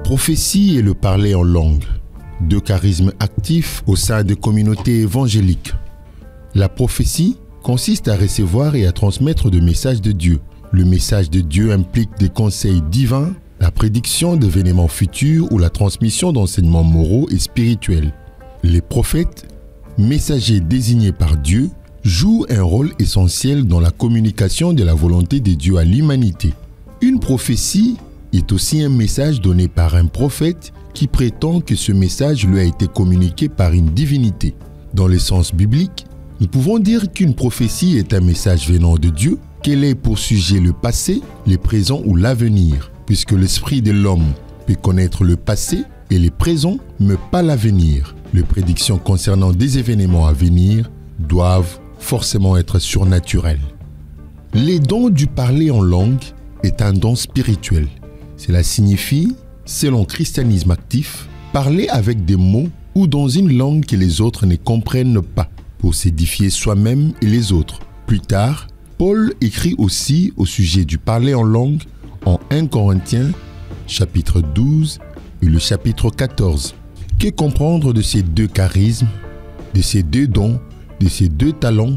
prophétie et le parler en langue, deux charismes actifs au sein de communautés évangéliques. La prophétie consiste à recevoir et à transmettre des messages de Dieu. Le message de Dieu implique des conseils divins, la prédiction d'événements futurs ou la transmission d'enseignements moraux et spirituels. Les prophètes, messagers désignés par Dieu, jouent un rôle essentiel dans la communication de la volonté de Dieu à l'humanité. Une prophétie est aussi un message donné par un prophète qui prétend que ce message lui a été communiqué par une divinité. Dans le sens biblique, nous pouvons dire qu'une prophétie est un message venant de Dieu, qu'elle ait pour sujet le passé, le présent ou l'avenir, puisque l'esprit de l'homme peut connaître le passé et le présent, mais pas l'avenir. Les prédictions concernant des événements à venir doivent forcément être surnaturelles. Les dons du parler en langue est un don spirituel. Cela signifie, selon le christianisme actif, parler avec des mots ou dans une langue que les autres ne comprennent pas, pour s'édifier soi-même et les autres. Plus tard, Paul écrit aussi au sujet du parler en langue en 1 Corinthiens, chapitre 12 et le chapitre 14. Que comprendre de ces deux charismes, de ces deux dons, de ces deux talents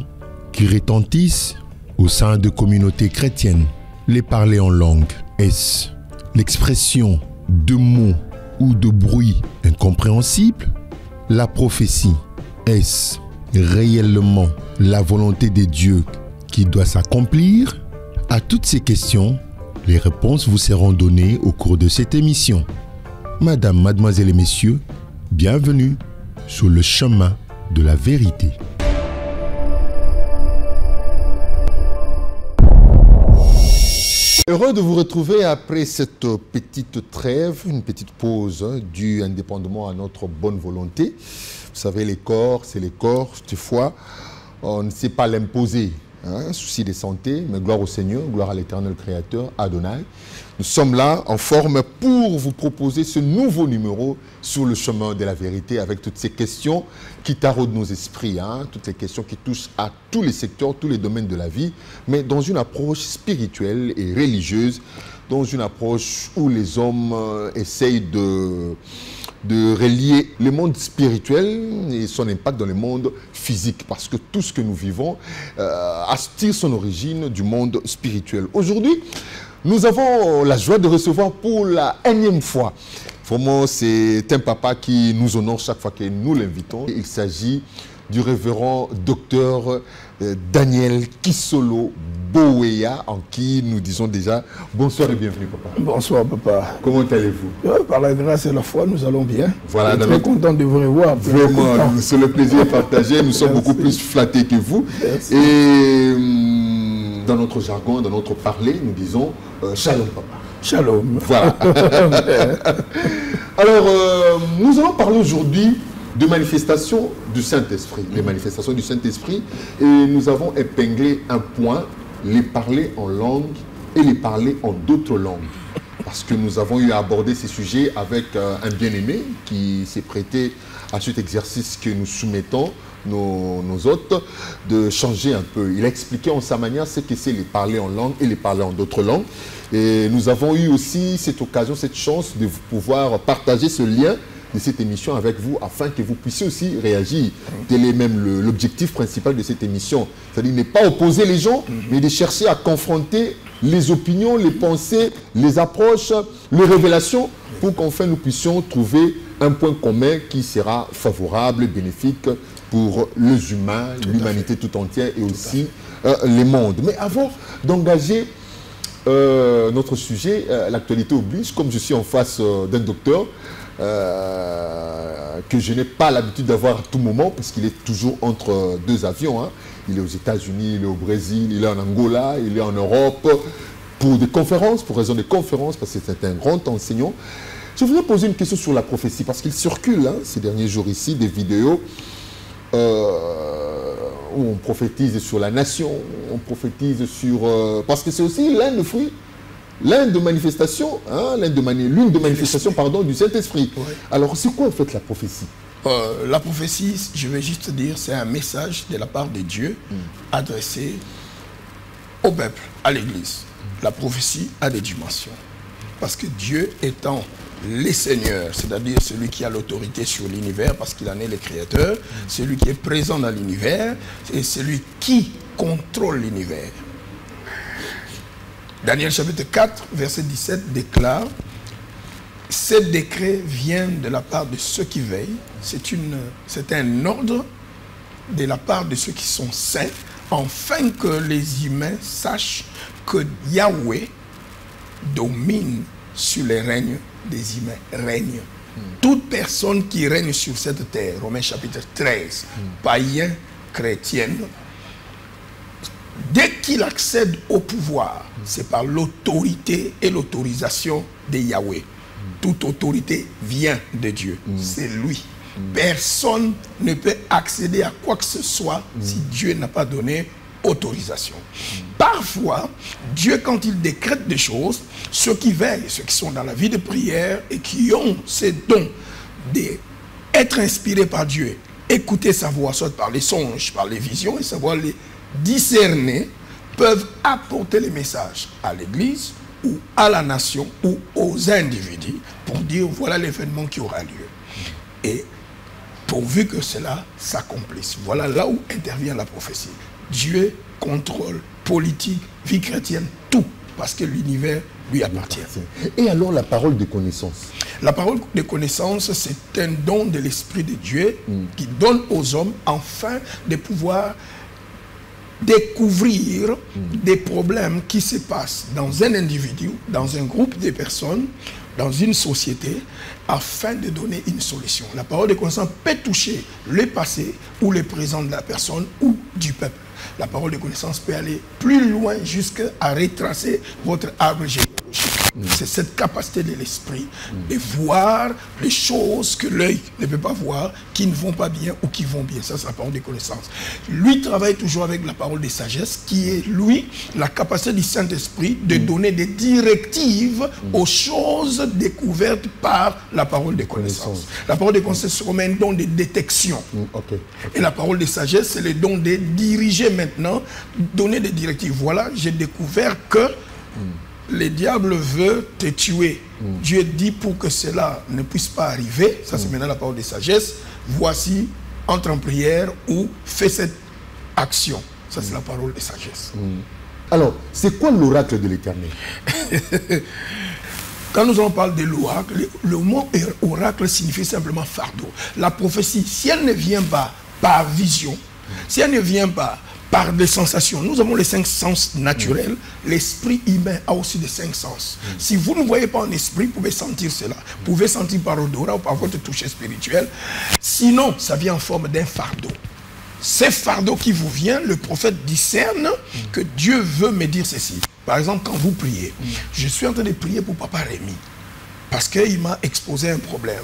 qui retentissent au sein de communautés chrétiennes? Les parler en langue, est-ce l'expression de mots ou de bruits incompréhensibles? La prophétie, est-ce réellement la volonté de Dieu qui doit s'accomplir? À toutes ces questions, les réponses vous seront données au cours de cette émission. Madame, mademoiselles et messieurs, bienvenue sur le chemin de la vérité. Heureux de vous retrouver après cette petite trêve, une petite pause due indépendamment à notre bonne volonté. Vous savez, les corps, c'est les corps. Toutefois, on ne sait pas l'imposer. Souci de santé, mais gloire au Seigneur, gloire à l'éternel créateur, Adonai. Nous sommes là en forme pour vous proposer ce nouveau numéro sur le chemin de la vérité avec toutes ces questions qui taraudent nos esprits, toutes les questions qui touchent à tous les secteurs, tous les domaines de la vie, mais dans une approche spirituelle et religieuse, dans une approche où les hommes essayent de relier le monde spirituel et son impact dans le monde physique, parce que tout ce que nous vivons tire son origine du monde spirituel. Aujourd'hui, nous avons la joie de recevoir pour la énième fois. Vraiment, c'est un papa qui nous honore chaque fois que nous l'invitons. Il s'agit du révérend docteur Daniel Kisolo Boweya, en qui nous disons déjà bonsoir et bienvenue, papa. Bonsoir, papa. Comment allez-vous? Par la grâce et la foi, nous allons bien. Voilà, très content de vous revoir. Vraiment, c'est le plaisir partagé. Nous sommes beaucoup plus flattés que vous. Merci. Et dans notre jargon, dans notre parler, nous disons shalom, papa. Shalom. Voilà. Alors, nous allons parler aujourd'hui de manifestations du Saint-Esprit, les manifestations du Saint-Esprit, et nous avons épinglé un point, les parler en langue et les parler en d'autres langues. Parce que nous avons eu à aborder ces sujets avec un bien-aimé qui s'est prêté à cet exercice que nous soumettons, nos hôtes, de changer un peu. Il a expliqué en sa manière ce que c'est les parler en langue et les parler en d'autres langues. Et nous avons eu aussi cette occasion, cette chance de pouvoir partager ce lien de cette émission avec vous, afin que vous puissiez aussi réagir. Tel est même l'objectif principal de cette émission. C'est-à-dire ne pas opposer les gens, mais de chercher à confronter les opinions, les pensées, les approches, les révélations, pour qu'enfin nous puissions trouver un point commun qui sera favorable, bénéfique pour les humains, l'humanité tout entière et aussi les mondes. Mais avant d'engager notre sujet, l'actualité oblige, comme je suis en face d'un docteur, que je n'ai pas l'habitude d'avoir à tout moment, parce qu'il est toujours entre deux avions. Il est aux États-Unis, il est au Brésil, il est en Angola, il est en Europe, pour des conférences, pour raison de conférences, parce que c'est un grand enseignant. Je voudrais poser une question sur la prophétie, parce qu'il circule ces derniers jours ici des vidéos où on prophétise sur la nation, on prophétise sur... parce que c'est aussi l'un des fruits, l'une des manifestations, du Saint-Esprit. Oui. Alors, c'est quoi en fait la prophétie? La prophétie, je vais juste dire, c'est un message de la part de Dieu adressé au peuple, à l'Église. La prophétie a des dimensions. Parce que Dieu étant les seigneurs, c'est-à-dire celui qui a l'autorité sur l'univers parce qu'il en est le créateur, celui qui est présent dans l'univers et celui qui contrôle l'univers. Daniel chapitre 4, verset 17 déclare: ce décret vient de la part de ceux qui veillent, c'est un ordre de la part de ceux qui sont saints, afin que les humains sachent que Yahweh domine sur les règnes des humains. Règne. Toute personne qui règne sur cette terre, Romains chapitre 13, païen, chrétienne, dès qu'il accède au pouvoir, c'est par l'autorité et l'autorisation de Yahweh. Toute autorité vient de Dieu. C'est lui. Personne ne peut accéder à quoi que ce soit si Dieu n'a pas donné autorisation. Parfois, Dieu, quand il décrète des choses, ceux qui veillent, ceux qui sont dans la vie de prière et qui ont ces dons d'être inspirés par Dieu, écouter sa voix, soit par les songes, par les visions, et savoir les discerner, peuvent apporter les messages à l'Église ou à la nation ou aux individus pour dire voilà l'événement qui aura lieu. Et pourvu que cela s'accomplisse. Voilà là où intervient la prophétie. Dieu contrôle politique, vie chrétienne, tout, parce que l'univers lui appartient. Et alors la parole de connaissance? La parole de connaissance, c'est un don de l'Esprit de Dieu qui donne aux hommes enfin de pouvoir découvrir des problèmes qui se passent dans un individu, dans un groupe de personnes, dans une société, afin de donner une solution. La parole de connaissance peut toucher le passé ou le présent de la personne ou du peuple. La parole de connaissance peut aller plus loin jusqu'à retracer votre arbre généalogique. C'est cette capacité de l'esprit de voir les choses que l'œil ne peut pas voir, qui ne vont pas bien ou qui vont bien. Ça, c'est la parole de connaissance. Lui travaille toujours avec la parole de sagesse, qui est, lui, la capacité du Saint-Esprit de donner des directives aux choses découvertes par la parole de connaissance. La parole de connaissance, c'est comme un don de détection. Et la parole de sagesse, c'est le don de diriger maintenant, donner des directives. Voilà, j'ai découvert que le diable veut te tuer. Dieu dit pour que cela ne puisse pas arriver, ça c'est maintenant la parole de sagesse, voici, entre en prière ou fais cette action. Ça c'est la parole de sagesse. Alors, c'est quoi l'oracle de l'Éternel? Quand nous en parlons de l'oracle, le mot oracle signifie simplement fardeau. La prophétie, si elle ne vient pas par vision, si elle ne vient pas par des sensations, nous avons les 5 sens naturels, l'esprit humain a aussi des 5 sens. Si vous ne voyez pas en esprit, vous pouvez sentir cela. Vous pouvez sentir par odorat ou par votre toucher spirituel. Sinon, ça vient en forme d'un fardeau. Ce fardeau qui vous vient, le prophète discerne que Dieu veut me dire ceci. Par exemple, quand vous priez, je suis en train de prier pour Papa Rémi, parce qu'il m'a exposé un problème.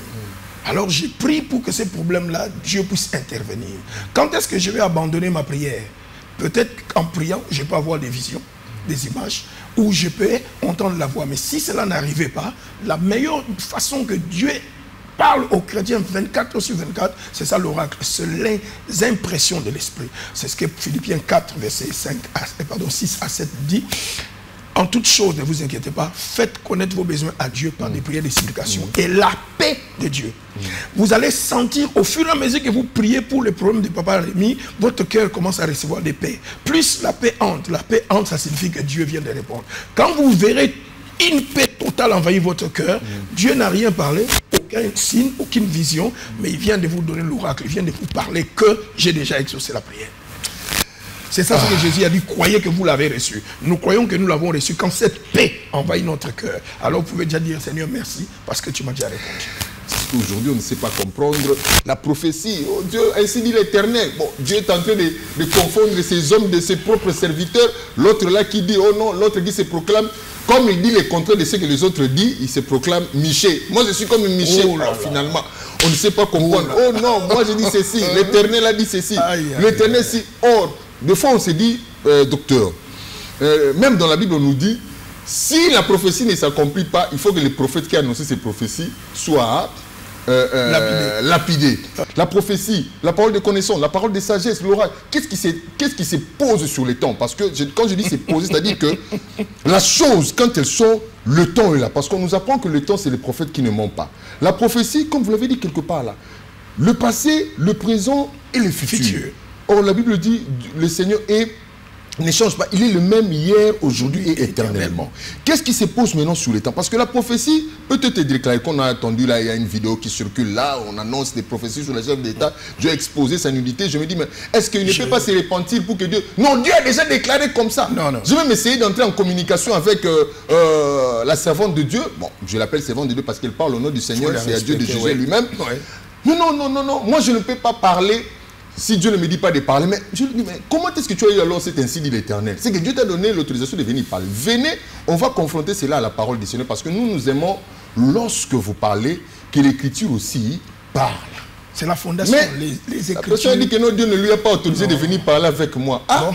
Alors je prie pour que ce problème-là, Dieu puisse intervenir. Quand est-ce que je vais abandonner ma prière? Peut-être qu'en priant, je peux avoir des visions, des images, ou je peux entendre la voix. Mais si cela n'arrivait pas, la meilleure façon que Dieu parle aux chrétiens 24 sur 24, c'est ça l'oracle, c'est les impressions de l'esprit. C'est ce que Philippiens 4, verset 6 à 7 dit. En toute chose, ne vous inquiétez pas, faites connaître vos besoins à Dieu par des prières, des supplications. Et la paix de Dieu. Vous allez sentir, au fur et à mesure que vous priez pour le problème de Papa Rémi, votre cœur commence à recevoir des paix. Plus la paix entre, ça signifie que Dieu vient de répondre. Quand vous verrez une paix totale envahir votre cœur, Dieu n'a rien parlé, aucun signe, aucune vision, mais il vient de vous donner l'oracle, il vient de vous parler que j'ai déjà exaucé la prière. C'est ça ce que Jésus a dit, croyez que vous l'avez reçu. Nous croyons que nous l'avons reçu quand cette paix envahit notre cœur. Alors vous pouvez déjà dire, Seigneur, merci, parce que tu m'as déjà répondu. Aujourd'hui, on ne sait pas comprendre la prophétie. Oh Dieu, ainsi dit l'Éternel. Bon, Dieu est en train de confondre ces hommes de ses propres serviteurs. L'autre là qui dit, oh non, l'autre qui se proclame. Comme il dit le contraire de ce que les autres disent, il se proclame Miché. Moi, je suis comme Miché. Finalement, on ne sait pas comprendre. Oh non, moi je dis ceci. L'Éternel a dit ceci. L'Éternel si. Or, des fois, on se dit, docteur, même dans la Bible, on nous dit, si la prophétie ne s'accomplit pas, il faut que les prophètes qui annoncent ces prophéties soient lapidé. La prophétie, la parole de connaissance, la parole de sagesse, l'oracle. Qu'est-ce qui se pose sur le temps? Parce que quand je dis c'est posé, c'est-à-dire que la chose, quand elle sort, le temps est là. Parce qu'on nous apprend que le temps, c'est les prophètes qui ne mentent pas. La prophétie, comme vous l'avez dit quelque part là, le passé, le présent et le futur. Or, la Bible dit, le Seigneur ne change pas. Il est le même hier, aujourd'hui et éternellement. Qu'est-ce qui se pose maintenant sur le temps? Parce que la prophétie peut être déclarée. Qu'on a entendu là, il y a une vidéo qui circule là, on annonce des prophéties sur les chefs d'État. Dieu a exposé sa nudité. Je me dis, mais est-ce qu'il ne peut pas se repentir pour que Dieu... Non, Dieu a déjà déclaré comme ça. Non. Je vais m'essayer d'entrer en communication avec la servante de Dieu. Bon, je l'appelle servante de Dieu parce qu'elle parle au nom du Seigneur. C'est à Dieu de juger lui-même. Non. Moi, je ne peux pas parler... Si Dieu ne me dit pas de parler, mais je lui dis, mais comment est-ce que tu as eu alors cet ainsi dit l'Éternel? C'est que Dieu t'a donné l'autorisation de venir parler. Venez, on va confronter cela à la parole du Seigneur, parce que nous aimons, lorsque vous parlez, que l'Écriture aussi parle. C'est la fondation, les Écritures. La personne dit que non, Dieu ne lui a pas autorisé de venir parler avec moi. Moi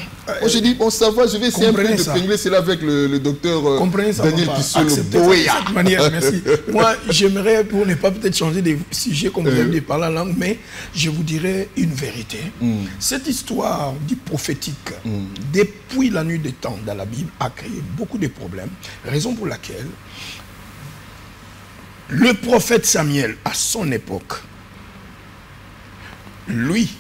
j'ai dit, bon, ça va, je vais essayer un peu de pingler cela avec le docteur Daniel Kissolo-Boya. De cette manière, merci. Moi, j'aimerais, pour ne pas peut-être changer de sujet comme vous avez dit par la langue, mais je vous dirais une vérité. Cette histoire du prophétique, depuis la nuit des temps dans la Bible, a créé beaucoup de problèmes. Raison pour laquelle le prophète Samuel, à son époque, lui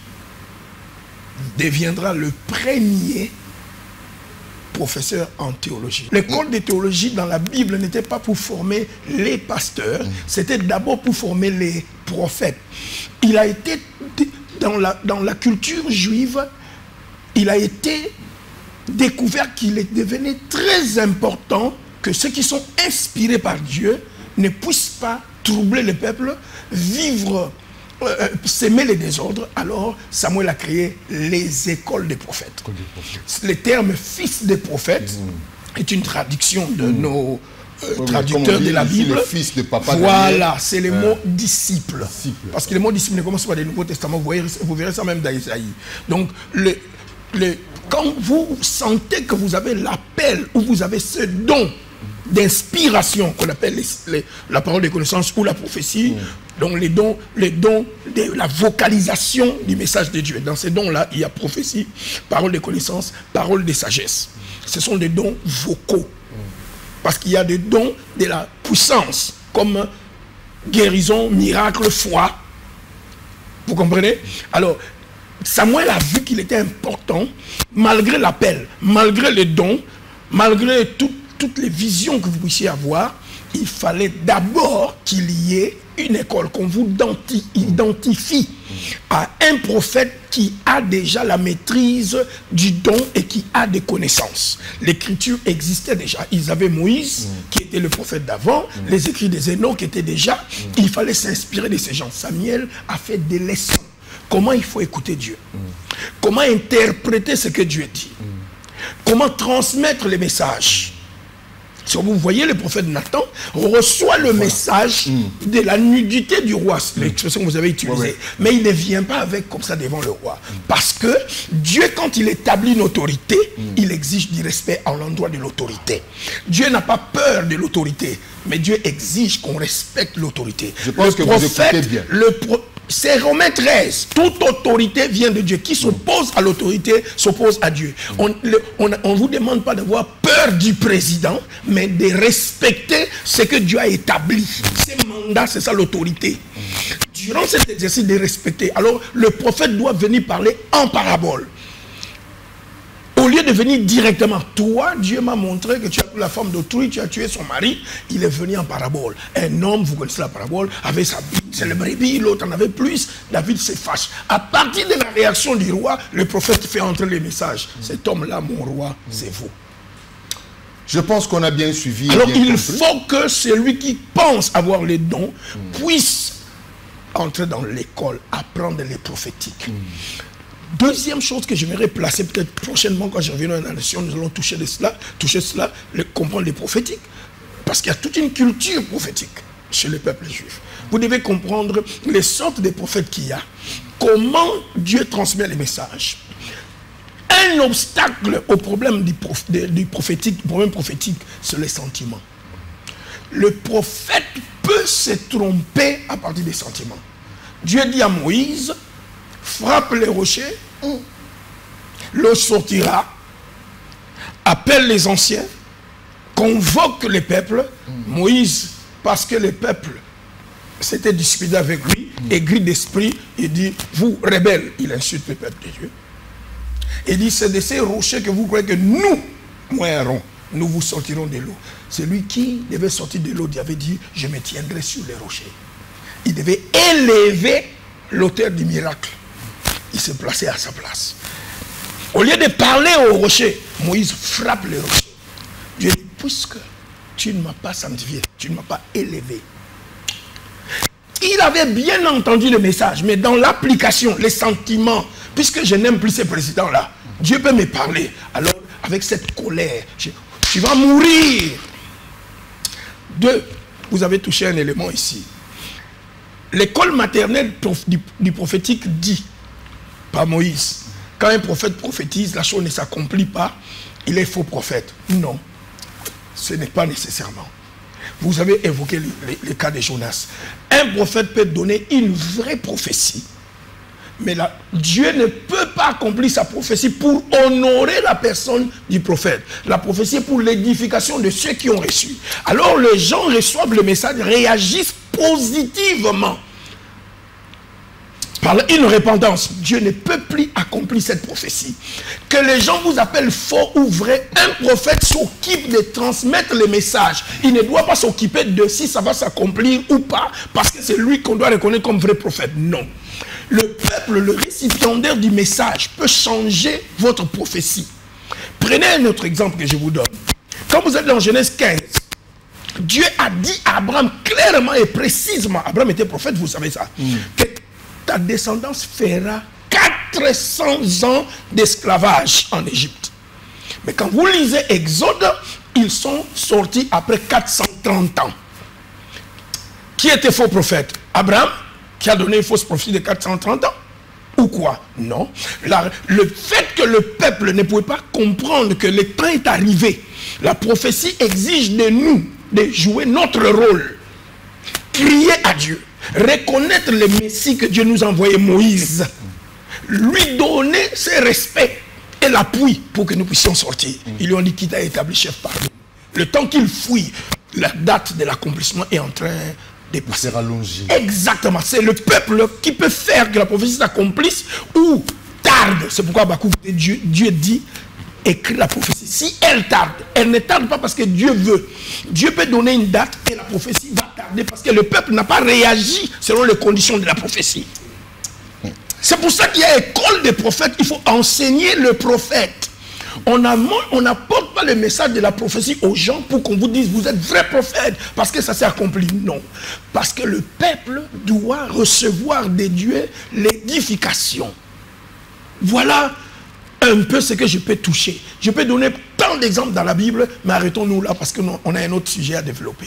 deviendra le premier professeur en théologie. L'école de théologie dans la Bible n'était pas pour former les pasteurs, c'était d'abord pour former les prophètes. Il a été, dans la culture juive, il a été découvert qu'il est devenu très important que ceux qui sont inspirés par Dieu ne puissent pas troubler le peuple, vivre s'aimer les désordres. Alors Samuel a créé les écoles des prophètes. Le terme fils des prophètes est une traduction de nos traducteurs de la Bible. Le fils de papa. Voilà, c'est le mot disciple. Parce que le mot disciple ne commence pas dans le Nouveau Testament. Vous verrez ça même dans Isaïe. Donc quand vous sentez que vous avez l'appel ou vous avez ce don d'inspiration qu'on appelle la parole de connaissance ou la prophétie, donc les dons de la vocalisation du message de Dieu. Dans ces dons-là, il y a prophétie, parole de connaissance, parole de sagesse. Ce sont des dons vocaux. Parce qu'il y a des dons de la puissance, comme guérison, miracle, foi. Vous comprenez? Alors, Samuel a vu qu'il était important, malgré l'appel, malgré les dons, malgré toutes les visions que vous puissiez avoir, il fallait d'abord qu'il y ait une école, qu'on vous identifie à un prophète qui a déjà la maîtrise du don et qui a des connaissances. L'écriture existait déjà. Ils avaient Moïse, qui était le prophète d'avant, les écrits des Hénoch qui étaient déjà. Il fallait s'inspirer de ces gens. Samuel a fait des leçons. Comment il faut écouter Dieu? Comment interpréter ce que Dieu dit? Comment transmettre les messages? Si vous voyez le prophète Nathan reçoit le message de la nudité du roi, l'expression que vous avez utilisée, mais il ne vient pas avec comme ça devant le roi. Parce que Dieu, quand il établit une autorité, il exige du respect à l'endroit de l'autorité. Dieu n'a pas peur de l'autorité, mais Dieu exige qu'on respecte l'autorité. Je pense que vous écoutez bien. C'est Romains 13. Toute autorité vient de Dieu. Qui s'oppose à l'autorité s'oppose à Dieu. On ne vous demande pas d'avoir peur du président, mais de respecter ce que Dieu a établi. Ses mandats, c'est ça l'autorité. Durant cet exercice de respecter, alors le prophète doit venir parler en parabole. Au lieu de venir directement, toi, Dieu m'a montré que tu as pris la femme d'autrui, tu as tué son mari, il est venu en parabole. Un homme, vous connaissez la parabole, avait sa brebis, l'autre en avait plus, David se fâche. À partir de la réaction du roi, le prophète fait entrer les messages. Cet homme-là, mon roi, c'est vous. Je pense qu'on a bien suivi. Alors il faut que celui qui pense avoir les dons puisse entrer dans l'école, apprendre les prophétiques. Deuxième chose que j'aimerais placer peut-être prochainement quand je reviendrai dans la nation, nous allons toucher cela, comprendre les prophétiques. Parce qu'il y a toute une culture prophétique chez le peuple juif. Vous devez comprendre les sortes de prophètes qu'il y a, comment Dieu transmet les messages. Un obstacle au problème du problème prophétique, c'est les sentiments. Le prophète peut peut se tromper à partir des sentiments. Dieu dit à Moïse, frappe les rochers, l'eau sortira, appelle les anciens, convoque les peuples. Moïse, parce que les peuples s'étaient disputés avec lui, aigri d'esprit, il dit, vous rebelles, il insulte le peuple de Dieu. Il dit, c'est de ces rochers que vous croyez que nous mourrons, nous vous sortirons de l'eau. Celui qui devait sortir de l'eau avait dit, je me tiendrai sur les rochers. Il devait élever l'auteur du miracle. Il se plaçait à sa place. Au lieu de parler aux rochers, Moïse frappe les rochers. Dieu dit, puisque tu ne m'as pas sanctifié, tu ne m'as pas élevé. Il avait bien entendu le message, mais dans l'application, les sentiments, puisque je n'aime plus ces présidents-là, Dieu peut me parler. Alors, avec cette colère, tu vas mourir. Deux, vous avez touché un élément ici. L'école maternelle du prophétique dit, par Moïse, quand un prophète prophétise, la chose ne s'accomplit pas, il est faux prophète. Non, ce n'est pas nécessairement. Vous avez évoqué le cas de Jonas. Un prophète peut donner une vraie prophétie, mais Dieu ne peut pas accomplir sa prophétie pour honorer la personne du prophète. La prophétie est pour l'édification de ceux qui ont reçu. Alors les gens reçoivent le message, réagissent positivement. Par une repentance, Dieu ne peut plus accomplir cette prophétie. Que les gens vous appellent faux ou vrai, un prophète s'occupe de transmettre les messages. Il ne doit pas s'occuper de si ça va s'accomplir ou pas, parce que c'est lui qu'on doit reconnaître comme vrai prophète. Non. Le peuple, le récipiendaire du message, peut changer votre prophétie. Prenez un autre exemple que je vous donne. Quand vous êtes dans Genèse 15, Dieu a dit à Abraham clairement et précisément, Abraham était prophète, vous savez ça, que ta descendance fera 400 ans d'esclavage en Égypte. Mais quand vous lisez Exode, ils sont sortis après 430 ans. Qui était faux prophète? Abraham, qui a donné une fausse prophétie de 430 ans? Ou quoi? Non. Le fait que le peuple ne pouvait pas comprendre que le temps est arrivé, la prophétie exige de nous de jouer notre rôle. Crier à Dieu. Reconnaître le Messie que Dieu nous a envoyé, Moïse. Lui donner ses respects et l'appui pour que nous puissions sortir. Ils lui ont dit qu'il t'a établi chef par nous. Le temps qu'il fouille, la date de l'accomplissement est en train de passer. Rallongé. Exactement. C'est le peuple qui peut faire que la prophétie s'accomplisse ou tarde. C'est pourquoi Dieu dit, écrit la prophétie. Si elle tarde, elle ne tarde pas parce que Dieu veut. Dieu peut donner une date et la prophétie va tarder parce que le peuple n'a pas réagi selon les conditions de la prophétie. C'est pour ça qu'il y a école des prophètes. Il faut enseigner le prophète. On n'apporte pas le message de la prophétie aux gens pour qu'on vous dise vous êtes vrai prophète parce que ça s'est accompli. Non. Parce que le peuple doit recevoir de Dieu l'édification. Voilà un peu ce que je peux toucher. Je peux donner tant d'exemples dans la Bible, mais arrêtons-nous là parce qu'on a un autre sujet à développer.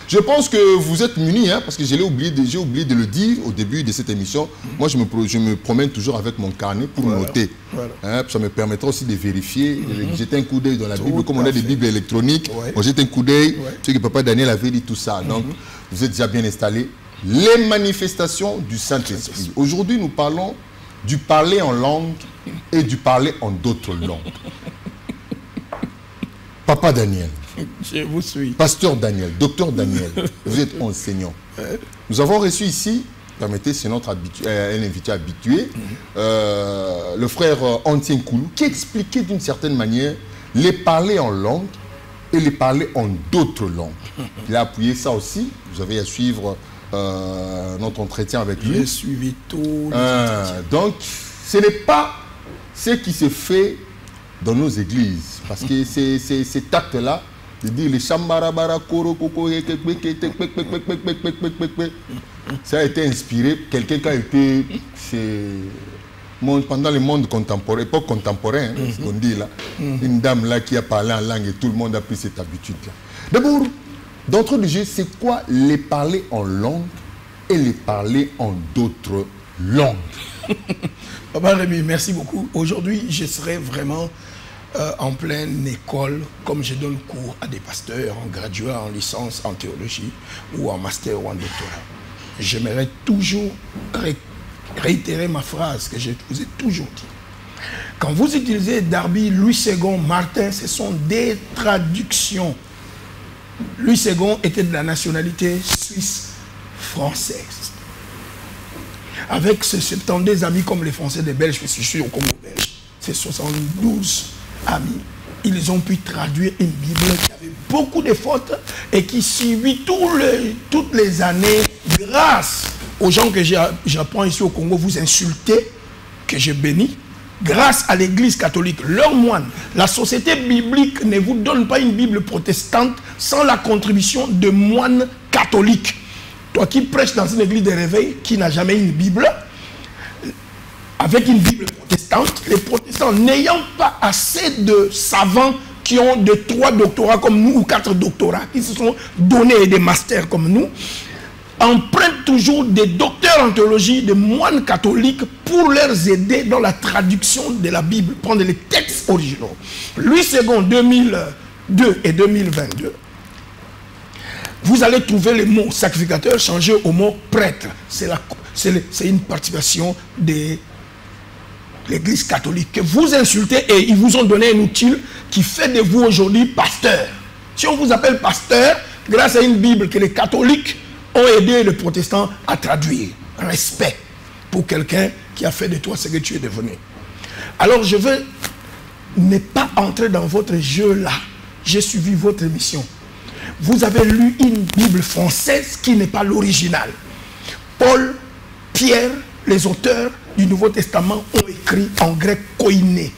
Je pense que vous êtes munis, parce que j'ai oublié de le dire au début de cette émission. Moi, je me promène toujours avec mon carnet pour noter. Voilà. Ça me permettra aussi de vérifier, de jeter un coup d'œil dans la Bible. Comme on a des Bibles électroniques, on jette un coup d'œil. Ce que Papa Daniel avait dit, tout ça. Donc, vous êtes déjà bien installés. Les manifestations du Saint-Esprit. Aujourd'hui, nous parlons du parler en langue et du parler en d'autres langues. Papa Daniel. Je vous suis. Pasteur Daniel, docteur Daniel, vous êtes enseignant. Nous avons reçu ici, permettez, c'est notre un invité habitué, le frère Antien Koulou, qui expliquait d'une certaine manière les parler en langue et les parler en d'autres langues. Il a appuyé ça aussi, vous avez à suivre notre entretien avec lui. J'ai suivi tout. Donc, ce n'est pas ce qui se fait dans nos églises, parce que cet acte-là, de dire les chambarabara koro koko ça a été inspiré quelqu'un qui a été pendant le monde contemporain, époque contemporaine, ce qu'on dit là, une dame là qui a parlé en langue et tout le monde a pris cette habitude là. D'abord, d'entrée de jeu, c'est quoi les parler en langue et les parler en d'autres langues? Papa Rémi, merci beaucoup. Aujourd'hui, je serai vraiment en pleine école, comme je donne cours à des pasteurs, en graduat, en licence, en théologie, ou en master ou en doctorat. J'aimerais toujours réitérer ma phrase que je vous ai toujours dit. Quand vous utilisez Darby, Louis II, Martin, ce sont des traductions. Louis II était de la nationalité suisse-française. Avec ses 72 amis comme les Français, des Belges, je suis au Congo belge, ces 72 amis, ils ont pu traduire une Bible qui avait beaucoup de fautes et qui suivit toutes les années grâce aux gens que j'apprends ici au Congo, vous insultez, que je bénis, grâce à l'église catholique, leurs moines. La société biblique ne vous donne pas une Bible protestante sans la contribution de moines catholiques. Toi qui prêches dans une église de réveil, qui n'a jamais une Bible, avec une Bible protestante, les protestants n'ayant pas assez de savants qui ont de 3 doctorats comme nous ou 4 doctorats, qui se sont donnés des masters comme nous, empruntent toujours des docteurs en théologie, des moines catholiques pour leur aider dans la traduction de la Bible, prendre les textes originaux. Louis II, 2002 et 2022, vous allez trouver le mot sacrificateur changé au mot prêtre. C'est une participation de l'église catholique que vous insultez et ils vous ont donné un outil qui fait de vous aujourd'hui pasteur. Si on vous appelle pasteur, grâce à une Bible que les catholiques ont aidé les protestants à traduire. Respect pour quelqu'un qui a fait de toi ce que tu es devenu. Alors je veux ne pas entrer dans votre jeu là. J'ai suivi votre émission. Vous avez lu une Bible française qui n'est pas l'original. Paul, Pierre, les auteurs du Nouveau Testament ont écrit en grec koiné.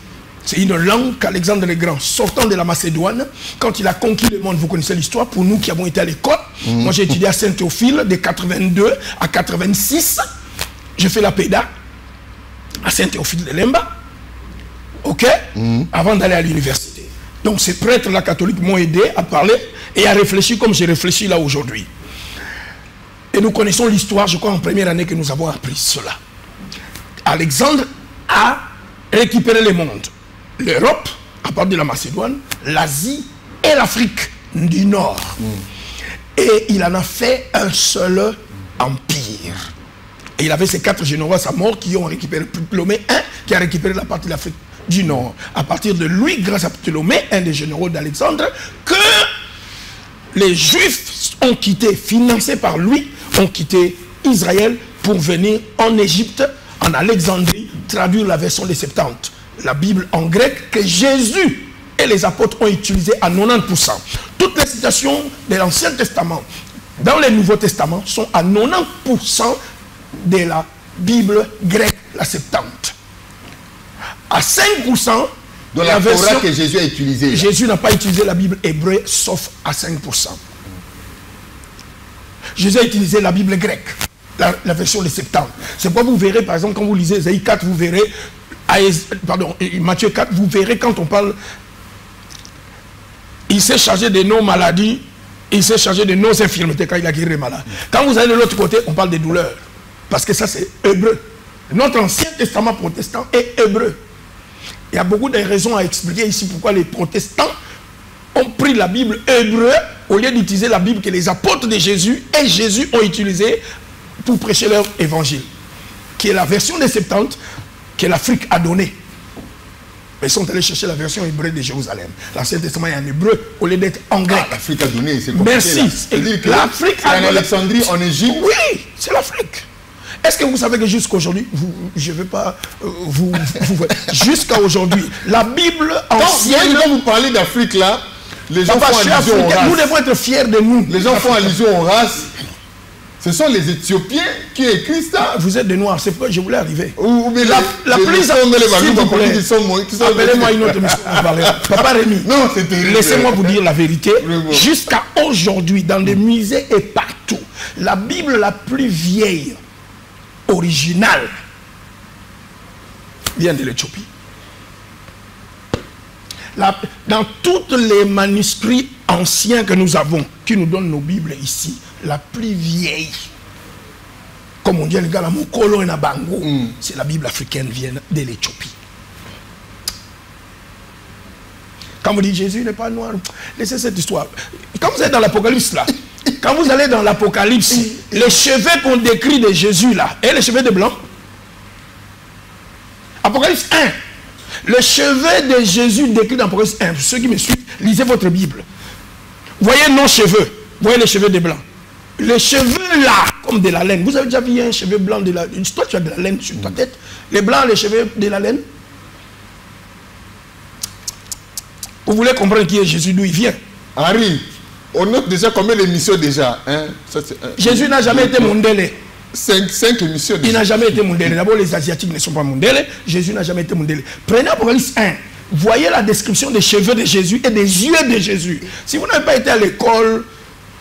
C'est une langue qu'Alexandre le Grand, sortant de la Macédoine, quand il a conquis le monde, vous connaissez l'histoire, pour nous qui avons été à l'école, moi j'ai étudié à Saint-Théophile de 82 à 86, j'ai fait la PEDA à Saint-Théophile de Lemba, ok, avant d'aller à l'université. Donc ces prêtres-là catholiques m'ont aidé à parler et à réfléchir comme j'ai réfléchi là aujourd'hui. Et nous connaissons l'histoire, je crois en première année que nous avons appris cela. Alexandre a récupéré le monde. L'Europe, à part de la Macédoine, l'Asie et l'Afrique du Nord. Et il en a fait un seul empire. Et il avait ces 4 généraux à sa mort qui ont récupéré Ptolémée I, qui a récupéré la partie de l'Afrique du Nord. À partir de lui, grâce à Ptolémée, un des généraux d'Alexandre, que les Juifs ont quitté, financés par lui, ont quitté Israël pour venir en Égypte, en Alexandrie, traduire la version des Septante. La Bible en grec que Jésus et les apôtres ont utilisé à 90%. Toutes les citations de l'Ancien Testament dans le Nouveau Testament sont à 90% de la Bible grecque, la Septante. À 5% de la version que Jésus a utilisée. Jésus n'a pas utilisé la Bible hébreu sauf à 5%. Jésus a utilisé la Bible grecque, la version des Septante. C'est pourquoi vous verrez, par exemple, quand vous lisez Ésaïe 4, vous verrez, Matthieu 4, vous verrez quand on parle, il s'est chargé de nos maladies, il s'est chargé de nos infirmités quand il a guéri les malades. Quand vous allez de l'autre côté, on parle des douleurs. Parce que ça, c'est hébreu. Notre Ancien Testament protestant est hébreu. Il y a beaucoup de raisons à expliquer ici pourquoi les protestants ont pris la Bible hébreu au lieu d'utiliser la Bible que les apôtres de Jésus et Jésus ont utilisée pour prêcher leur évangile, qui est la version des Septante que l'Afrique a donnée. Ils sont allés chercher la version hébreu de Jérusalem. L'Ancien Testament est en hébreu au lieu d'être en grec. L'Afrique a donné, c'est compliqué. Merci. L'Afrique a donné. En Alexandrie, en Égypte. Oui, c'est l'Afrique. Est-ce que vous savez que jusqu'à aujourd'hui, je ne vais pas vous jusqu'à aujourd'hui, la Bible ancienne... Quand vous parlez d'Afrique là, les gens font allusion aux races. Nous devons être fiers de nous. Les gens font allusion aux races. Ce sont les Éthiopiens qui écrivent ça. Vous êtes des Noirs, c'est pourquoi je voulais arriver. La plus... Appelez-moi une autre émission. Papa Rémi, laissez-moi vous dire la vérité. Jusqu'à aujourd'hui, dans les musées et partout, la Bible la plus vieille, originale, vient de l'Éthiopie. Dans tous les manuscrits anciens que nous avons, qui nous donnent nos Bibles ici, la plus vieille, comme on dit, c'est la Bible africaine vient de l'Éthiopie. Quand vous dites Jésus n'est pas noir, laissez cette histoire. Quand vous êtes dans l'Apocalypse là, quand vous allez dans l'Apocalypse, les cheveux qu'on décrit de Jésus là, et les cheveux de blanc. Apocalypse 1. Les cheveux de Jésus décrits dans Apocalypse 1. Ceux qui me suivent, lisez votre Bible. Voyez nos cheveux. Voyez les cheveux de blanc. Les cheveux là, comme de la laine. Vous avez déjà vu un cheveu blanc de la laine? Toi, tu as de la laine sur ta tête. Les blancs, les cheveux de la laine. Vous voulez comprendre qui est Jésus, d'où il vient? Henri, on note déjà combien d'émissions déjà, hein? Jésus n'a jamais été mondélé. 5 émissions déjà. Il n'a jamais été mondélé. D'abord, les Asiatiques ne sont pas mondélés. Jésus n'a jamais été mondélé. Prenez Apocalypse 1. Voyez la description des cheveux de Jésus et des yeux de Jésus. Si vous n'avez pas été à l'école,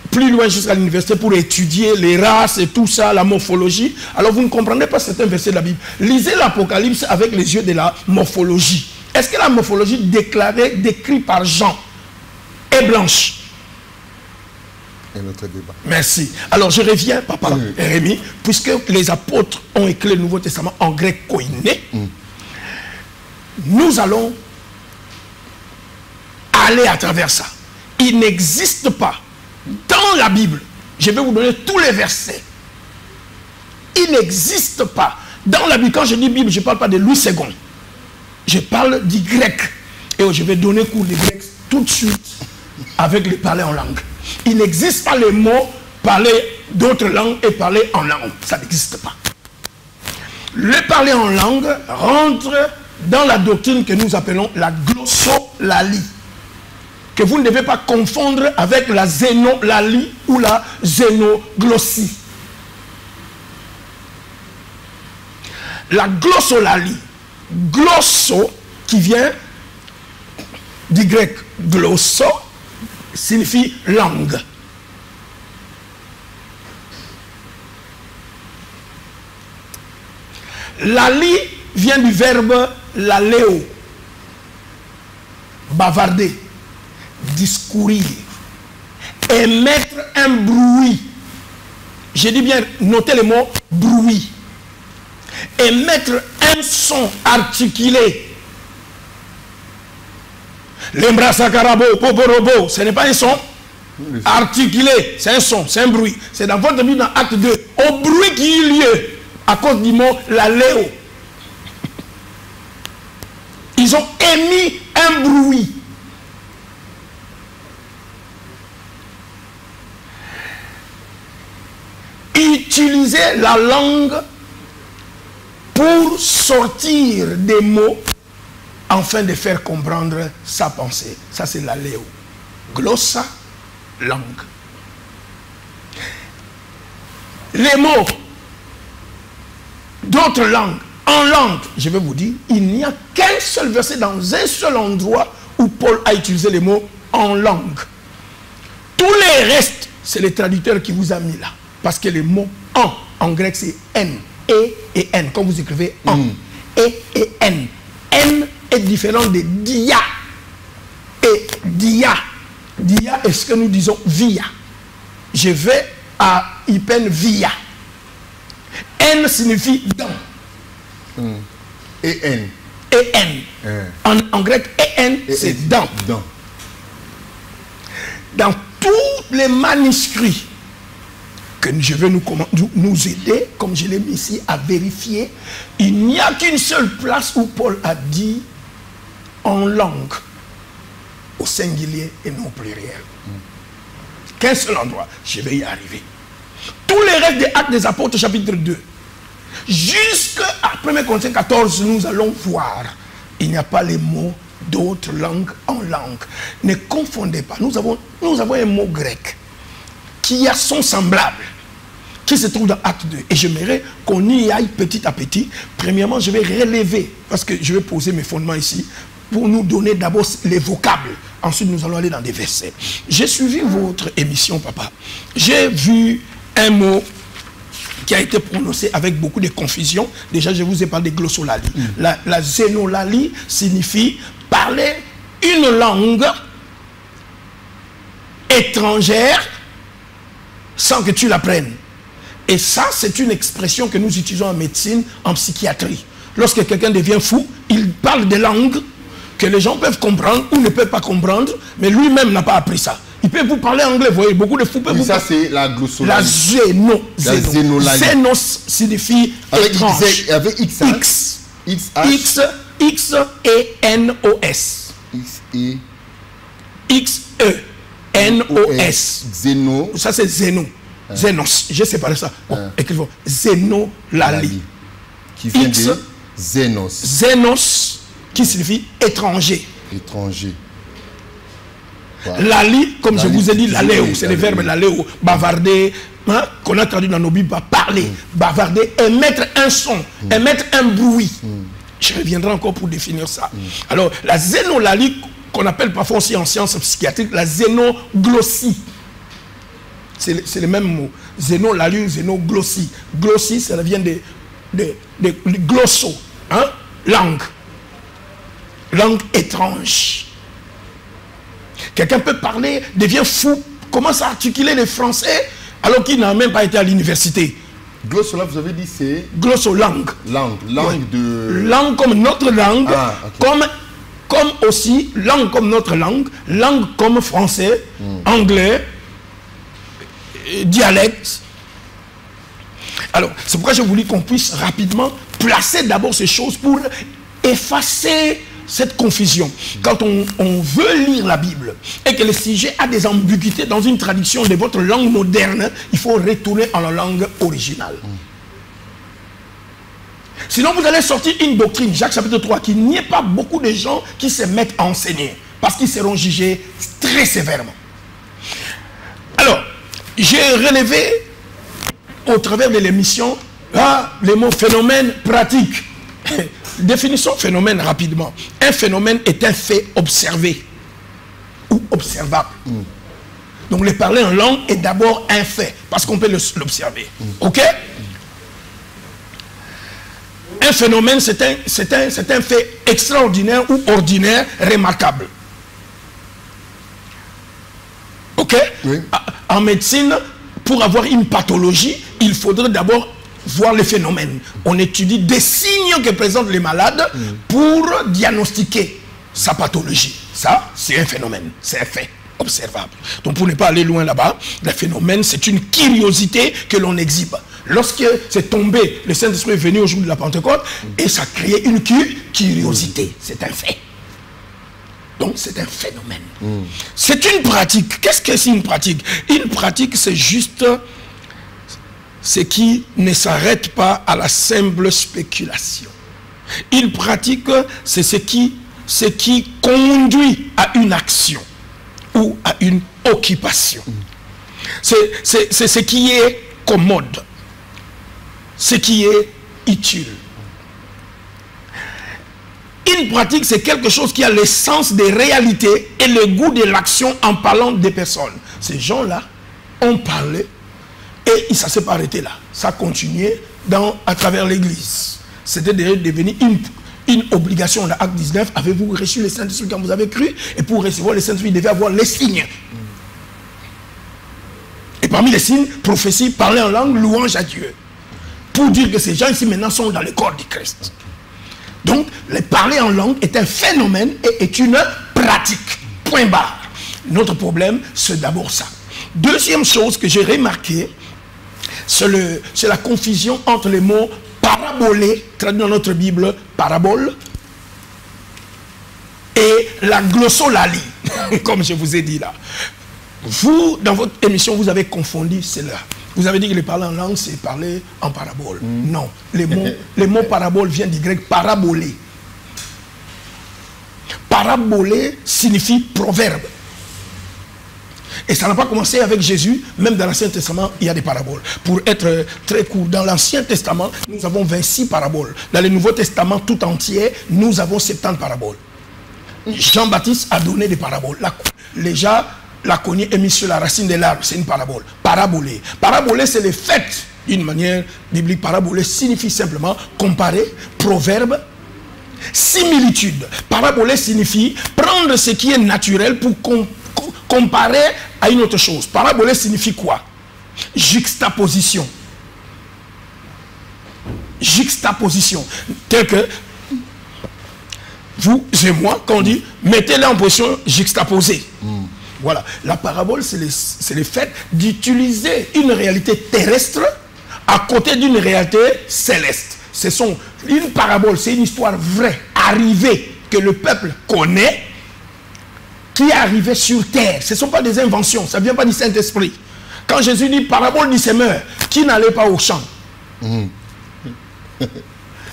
plus loin jusqu'à l'université pour étudier les races et tout ça, la morphologie, alors vous ne comprenez pas certains versets de la Bible. Lisez l'Apocalypse avec les yeux de la morphologie. Est-ce que la morphologie décrite par Jean est blanche? Et notre débat. Merci. Alors je reviens, papa, Rémi, puisque les apôtres ont écrit le Nouveau Testament en grec koiné, nous allons aller à travers ça. Il n'existe pas dans la Bible, je vais vous donner tous les versets. Il n'existe pas dans la Bible. Quand je dis Bible, je ne parle pas de Louis II. Je parle du grec. Et je vais donner cours de grec tout de suite avec le parler en langue. Il n'existe pas les mots parler d'autres langues et parler en langue. Ça n'existe pas. Le parler en langue rentre dans la doctrine que nous appelons la glossolalie, que vous ne devez pas confondre avec la zénolalie ou la zénoglossie. La glossolalie, glosso, qui vient du grec glosso, signifie langue. Lali vient du verbe laleo, bavarder, discourir, émettre un bruit. J'ai dit bien, notez le mot bruit. Émettre un son articulé. L'embrasakarabo, poporobo, ce n'est pas un son articulé, c'est un son, c'est un bruit. C'est dans votre Bible, dans Acte 2, au bruit qui eut lieu à cause du mot laléo. Ils ont émis un bruit. Utiliser la langue pour sortir des mots afin de faire comprendre sa pensée. Ça, c'est la léo. Glossa, langue. Les mots d'autres langues, en langue, je vais vous dire, il n'y a qu'un seul verset dans un seul endroit où Paul a utilisé les mots en langue. Tous les restes, c'est le traducteur qui vous a mis là. Parce que le mot en grec, c'est N. E et N. Quand vous écrivez en. E et N. N est différent de dia. Et dia. Dia est ce que nous disons via. Je vais à Ipen via. N signifie dans. Et N. Et N. En grec, et N, c'est dans. Dans tous les manuscrits que je vais nous aider, comme je l'ai mis ici, à vérifier, il n'y a qu'une seule place où Paul a dit en langue, au singulier et non au pluriel. Qu'un seul endroit, je vais y arriver. Tous les restes des Actes des Apôtres, chapitre 2, jusqu'à 1 Corinthiens 14, nous allons voir, il n'y a pas les mots d'autres langues en langue. Ne confondez pas, nous avons un mot grec qui a son semblable, qui se trouve dans Acte 2. Et j'aimerais qu'on y aille petit à petit. Premièrement, je vais relever, parce que je vais poser mes fondements ici, pour nous donner d'abord les vocables. Ensuite, nous allons aller dans des versets. J'ai suivi votre émission, papa. J'ai vu un mot qui a été prononcé avec beaucoup de confusion. Déjà, je vous ai parlé de glossolalie. La zénolalie signifie parler une langue étrangère sans que tu l'apprennes. Et ça, c'est une expression que nous utilisons en médecine, en psychiatrie. Lorsque quelqu'un devient fou, il parle des langues que les gens peuvent comprendre ou ne peuvent pas comprendre, mais lui-même n'a pas appris ça. Il peut vous parler anglais, vous voyez, beaucoup de fous peuvent vous ça, parler. c'est la glossolalie. La zénolalie. Zénos signifie avec étrange. Avec X, hein? X-E-N-O-S. X-E-N-O-S. Zéno. Ça, c'est Zéno. Zénos. J'ai séparé ça. Écrivons. Zénolalie. Qui vient de Zénos. Zénos, qui signifie étranger. Étranger. Voilà. Lali, comme je vous ai dit, laléo, c'est le verbe laléo, bavarder, hein, qu'on a traduit dans nos Bibles, parler, bavarder, émettre un son, émettre un bruit. Je reviendrai encore pour définir ça. Alors, la zénolalie, qu'on appelle parfois aussi en sciences psychiatriques, la zénoglossie. C'est le même mot. Zénolalie, zénoglossie. Glossie, ça vient de glosso, hein, langue. Langue étrange. Quelqu'un peut parler, devient fou, commence à articuler le français alors qu'il n'a même pas été à l'université. Glosso, là, vous avez dit c'est... Glosso, langue. Langue de... Langue comme notre langue, comme aussi, langue comme notre langue comme français, anglais, dialecte. Alors, c'est pourquoi j'ai voulu qu'on puisse rapidement placer d'abord ces choses pour effacer cette confusion. Quand on veut lire la Bible et que le sujet a des ambiguïtés dans une traduction de votre langue moderne, il faut retourner en la langue originale. Sinon, vous allez sortir une doctrine, Jacques chapitre 3, qu'il n'y ait pas beaucoup de gens qui se mettent à enseigner parce qu'ils seront jugés très sévèrement. Alors, j'ai relevé au travers de l'émission les mots phénomène pratique. Définissons phénomène rapidement. Un phénomène est un fait observé ou observable. Donc le parler en langue est d'abord un fait parce qu'on peut l'observer. Ok? Un phénomène, c'est un fait extraordinaire ou ordinaire, remarquable. Ok? Oui. En médecine, pour avoir une pathologie, il faudrait d'abord voir les phénomènes. On étudie des signes que présentent les malades pour diagnostiquer sa pathologie. Ça, c'est un phénomène, c'est un fait observable. Donc pour ne pas aller loin là-bas, le phénomène, c'est une curiosité que l'on exhibe. Lorsque c'est tombé, le Saint-Esprit est venu au jour de la Pentecôte et ça crée une curiosité. C'est un fait. Donc c'est un phénomène. C'est une pratique. Qu'est-ce que c'est une pratique? Une pratique, c'est juste ce qui ne s'arrête pas à la simple spéculation. Une pratique, c'est ce qui conduit à une action ou à une occupation. C'est ce qui est commode, ce qui est utile. Une pratique, c'est quelque chose qui a l'essence des réalités et le goût de l'action en parlant des personnes. Ces gens-là ont parlé et ça ne s'est pas arrêté là. Ça a continué à travers l'église. C'était devenu une obligation. Dans Acte 19, avez-vous reçu le Saint-Esprit quand vous avez cru? Et pour recevoir le Saint-Esprit, il devait avoir les signes. Et parmi les signes, prophétie, parler en langue, louange à Dieu. Pour dire que ces gens ici maintenant sont dans le corps du Christ. Donc, le parler en langue est un phénomène et est une pratique. Point barre. Notre problème, c'est d'abord ça. Deuxième chose que j'ai remarqué, c'est la confusion entre les mots parabolé, traduit dans notre Bible, parabole, et la glossolalie, comme je vous ai dit là. Vous, dans votre émission, vous avez confondu cela. Vous avez dit que le parler en langue, c'est parler en parabole. Non, les mots parabole viennent du grec parabolé. Parabolé signifie proverbe. Et ça n'a pas commencé avec Jésus, même dans l'Ancien Testament, il y a des paraboles. Pour être très court, dans l'Ancien Testament, nous avons 26 paraboles. Dans le Nouveau Testament tout entier, nous avons 70 paraboles. Jean-Baptiste a donné des paraboles. Les gens la cogné et mis sur la racine de l'arbre, c'est une parabole. Parabolé. Parabolé, c'est le fait, d'une manière biblique. Parabolé signifie simplement comparer, proverbe, similitude. Parabolé signifie prendre ce qui est naturel pour comparer à une autre chose. Parabolé signifie quoi? Juxtaposition. Juxtaposition. Tel que vous et moi, quand on dit, mettez-les en position juxtaposée. Voilà. La parabole, c'est le fait d'utiliser une réalité terrestre à côté d'une réalité céleste. Une parabole, c'est une histoire vraie, arrivée, que le peuple connaît, qui est arrivée sur terre. Ce ne sont pas des inventions, ça ne vient pas du Saint-Esprit. Quand Jésus dit parabole du semeur, qui n'allait pas au champ.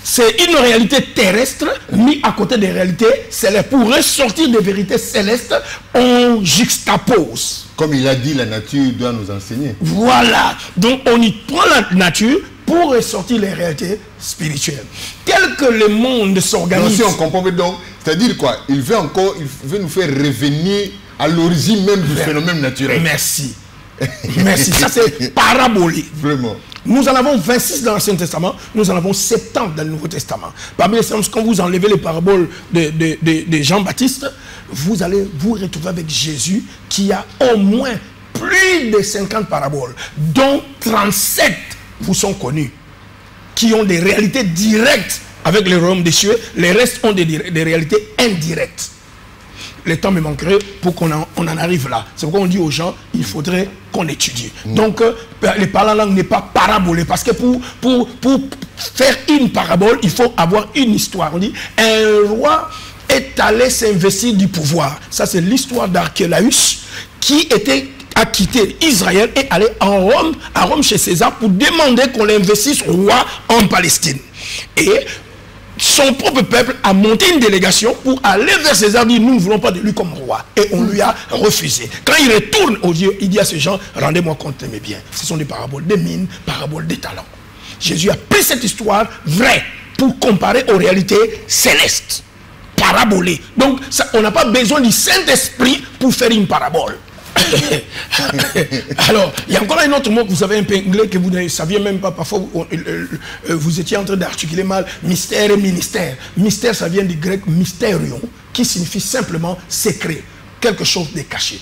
C'est une réalité terrestre mise à côté des réalités célestes. Pour ressortir des vérités célestes, on juxtapose. Comme il a dit, la nature doit nous enseigner. Voilà. Donc on y prend la nature pour ressortir les réalités spirituelles. Tel que le monde s'organise. Si on comprend donc, c'est-à-dire quoi? Il veut nous faire revenir à l'origine même du phénomène naturel. Merci. Merci. Ça c'est parabolé. Vraiment. Nous en avons 26 dans l'Ancien Testament, nous en avons 70 dans le Nouveau Testament. Parmi les sens, quand vous enlevez les paraboles de Jean-Baptiste, vous allez vous retrouver avec Jésus qui a au moins plus de 50 paraboles, dont 37 vous sont connus, qui ont des réalités directes avec le royaume des cieux, les restes ont des réalités indirectes. Le temps me manquerait pour qu'on en arrive là. C'est pourquoi on dit aux gens, il faudrait qu'on étudie. Donc, le parler en langue n'est pas parabolé. Parce que pour faire une parabole, il faut avoir une histoire. On dit, un roi est allé s'investir du pouvoir. Ça, c'est l'histoire d'Archélaüs qui a quitté Israël et allé à Rome chez César pour demander qu'on l'investisse roi en Palestine. Et son propre peuple a monté une délégation pour aller vers César, dire nous ne voulons pas de lui comme roi. Et on lui a refusé. Quand il retourne au Dieu, il dit à ces gens, rendez-moi compte de mes biens. Ce sont des paraboles des mines, paraboles des talents. Jésus a pris cette histoire vraie pour comparer aux réalités célestes. Parabolées. Donc ça, on n'a pas besoin du Saint-Esprit pour faire une parabole. Alors, il y a encore un autre mot que vous savez un peu anglais que vous ne saviez même pas. Parfois, vous étiez en train d'articuler mal mystère et ministère. Mystère, ça vient du grec mysterion, qui signifie simplement secret, quelque chose de caché.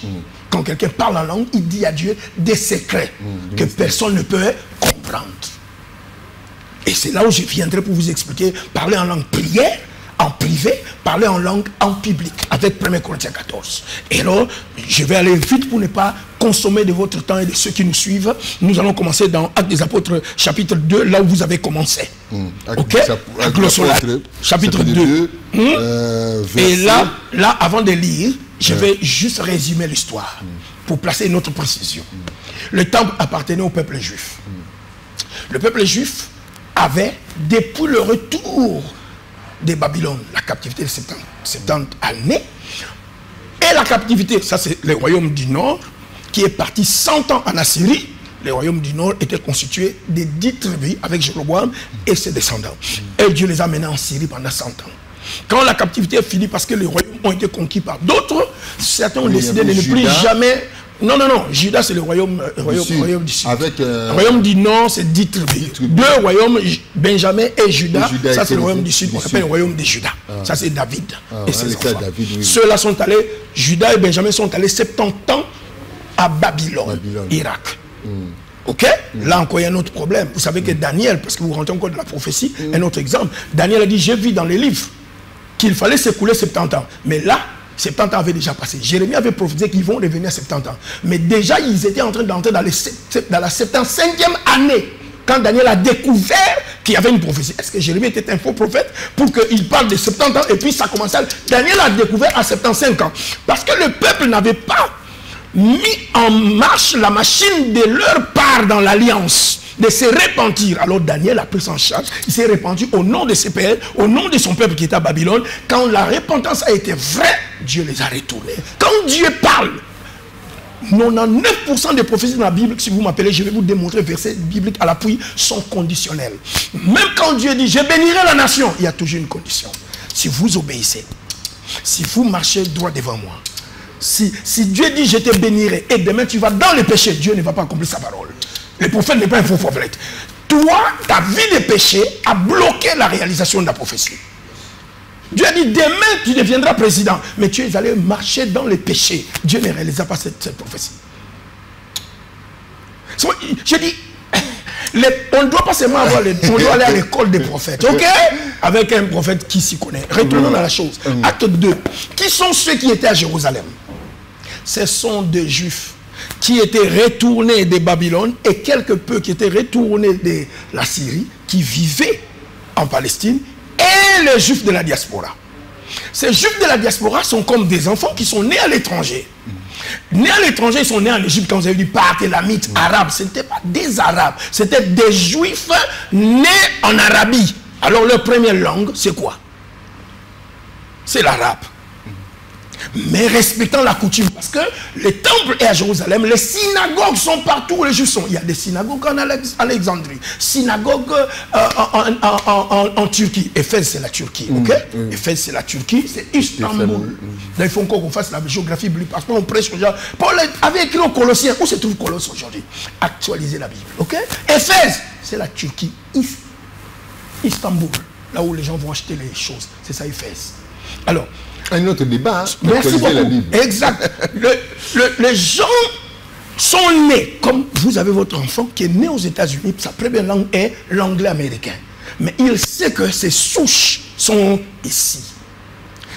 Quand quelqu'un parle en langue, il dit à Dieu des secrets que personne ne peut comprendre. Et c'est là où je viendrai pour vous expliquer, parler en langue prière, en privé, parler en langue en public, avec 1 Corinthiens 14. Et alors, je vais aller vite pour ne pas consommer de votre temps et de ceux qui nous suivent. Nous allons commencer dans Actes des Apôtres, chapitre 2, là où vous avez commencé. Ok? Chapitre 2. Et là, avant de lire, je vais juste résumer l'histoire pour placer une autre précision. Le temple appartenait au peuple juif. Le peuple juif avait, depuis le retour de Babylone, la captivité de 70 années, et la captivité, ça c'est le royaume du Nord, qui est parti 100 ans en Assyrie. Le royaume du Nord était constitué de 10 tribus avec Jéroboam et ses descendants. Et Dieu les a menés en Syrie pendant 100 ans. Quand la captivité est finie, parce que les royaumes ont été conquis par d'autres, certains ont décidé de ne plus jamais... Non, Juda c'est le royaume du sud. Le royaume du nord c'est 10 tribus. Deux royaumes, Benjamin et Juda, ça c'est le royaume du sud, on appelle le royaume de Juda. Ça c'est David. Et c'est les enfants. Ceux-là sont allés, Juda et Benjamin sont allés 70 ans à Babylone. Irak. Ok? Là encore il y a un autre problème. Vous savez que Daniel, parce que vous rentrez encore de la prophétie, un autre exemple, Daniel a dit, j'ai vu dans les livres qu'il fallait s'écouler 70 ans. Mais là, 70 ans avaient déjà passé. Jérémie avait prophétisé qu'ils vont revenir à 70 ans. Mais déjà, ils étaient en train d'entrer dans la 75e année. Quand Daniel a découvert qu'il y avait une prophétie. Est-ce que Jérémie était un faux prophète pour qu'il parle de 70 ans et puis ça commençait à... Daniel a découvert à 75 ans. Parce que le peuple n'avait pas mis en marche la machine de leur part dans l'alliance, de se repentir. Alors Daniel a pris son charge, il s'est repenti au nom de ses pères, au nom de son peuple qui était à Babylone. Quand la repentance a été vraie, Dieu les a retournés. Quand Dieu parle, 99% des prophéties dans la Bible, si vous m'appelez, je vais vous démontrer, versets bibliques à l'appui, sont conditionnels. Même quand Dieu dit, je bénirai la nation, il y a toujours une condition. Si vous obéissez, si vous marchez droit devant moi, si Dieu dit, je te bénirai, et demain tu vas dans le péché, Dieu ne va pas accomplir sa parole. Le prophète n'est pas un faux prophète. Toi, ta vie de péché a bloqué la réalisation de la prophétie. Dieu a dit, demain tu deviendras président. Mais tu es allé marcher dans les péchés. Dieu ne réalisa pas cette prophétie. Je dis, On ne doit pas seulement avoir on doit aller à l'école des prophètes, ok? Avec un prophète qui s'y connaît. Retournons à la chose. Acte 2. Qui sont ceux qui étaient à Jérusalem? Ce sont des Juifs qui étaient retournés de Babylone et quelque peu qui étaient retournés de la Syrie, qui vivaient en Palestine, et les Juifs de la diaspora. Ces Juifs de la diaspora sont comme des enfants qui sont nés à l'étranger. Nés à l'étranger, ils sont nés en Égypte, quand vous avez dit Parthélamite, arabe. Ce n'étaient pas des arabes, c'était des Juifs nés en Arabie. Alors leur première langue, c'est quoi? C'est l'arabe. Mais respectant la coutume, parce que le temple est à Jérusalem, les synagogues sont partout où les Juifs sont. Il y a des synagogues en Alexandrie, synagogues en Turquie. Éphèse, c'est la Turquie, ok? Éphèse, c'est la Turquie, c'est Istanbul. Là, il faut encore qu'on fasse la géographie biblique, parce qu'on prêche aux gens. Paul avait écrit aux Colossiens. Où se trouve Colosse aujourd'hui? Actualiser la Bible, ok? Éphèse, c'est la Turquie. Istanbul, là où les gens vont acheter les choses. C'est ça, Éphèse. Alors, un autre débat, hein, merci beaucoup. La Bible. Exact. Les gens sont nés, comme vous avez votre enfant qui est né aux États-Unis, sa première langue est l'anglais américain. Mais il sait que ses souches sont ici.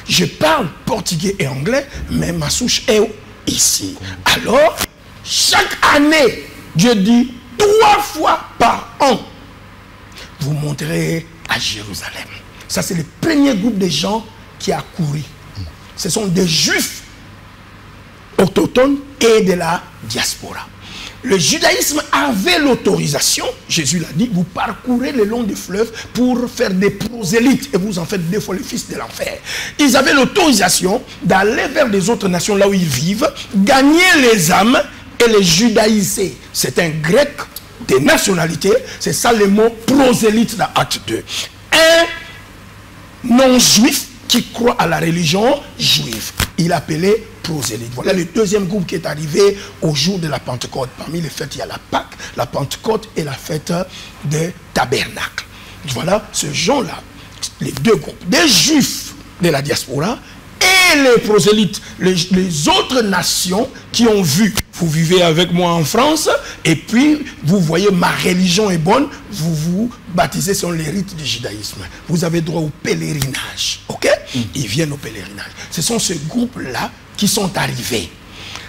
Je parle portugais et anglais, mais ma souche est ici. Alors, chaque année, Dieu dit 3 fois par an, vous monterez à Jérusalem. Ça, c'est le premier groupe de gens qui a couru. Ce sont des Juifs autochtones et de la diaspora. Le judaïsme avait l'autorisation, Jésus l'a dit, vous parcourez le long des fleuves pour faire des prosélytes et vous en faites des fois les fils de l'enfer. Ils avaient l'autorisation d'aller vers les autres nations là où ils vivent, gagner les âmes et les judaïser. C'est un grec des nationalités, c'est ça le mot prosélyte dans Acte 2. Un non-juif qui croit à la religion juive. Il appelait prosélyte. Voilà le deuxième groupe qui est arrivé au jour de la Pentecôte. Parmi les fêtes, il y a la Pâque, la Pentecôte et la fête de Tabernacle. Voilà ce gens-là, les deux groupes, des Juifs de la diaspora et les prosélytes, les autres nations qui ont vu, vous vivez avec moi en France, et puis vous voyez ma religion est bonne, vous vous baptisez selon les rites du judaïsme. Vous avez droit au pèlerinage, ok? Ils viennent au pèlerinage. Ce sont ces groupes-là qui sont arrivés.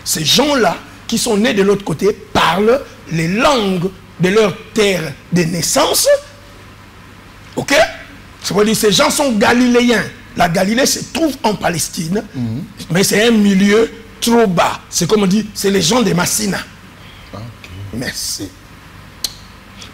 Ces gens-là qui sont nés de l'autre côté parlent les langues de leur terre de naissance, ok? Ça veut dire que ces gens sont galiléens. La Galilée se trouve en Palestine, mais c'est un milieu trop bas. C'est comme on dit, c'est les gens de Massina. Okay. Merci.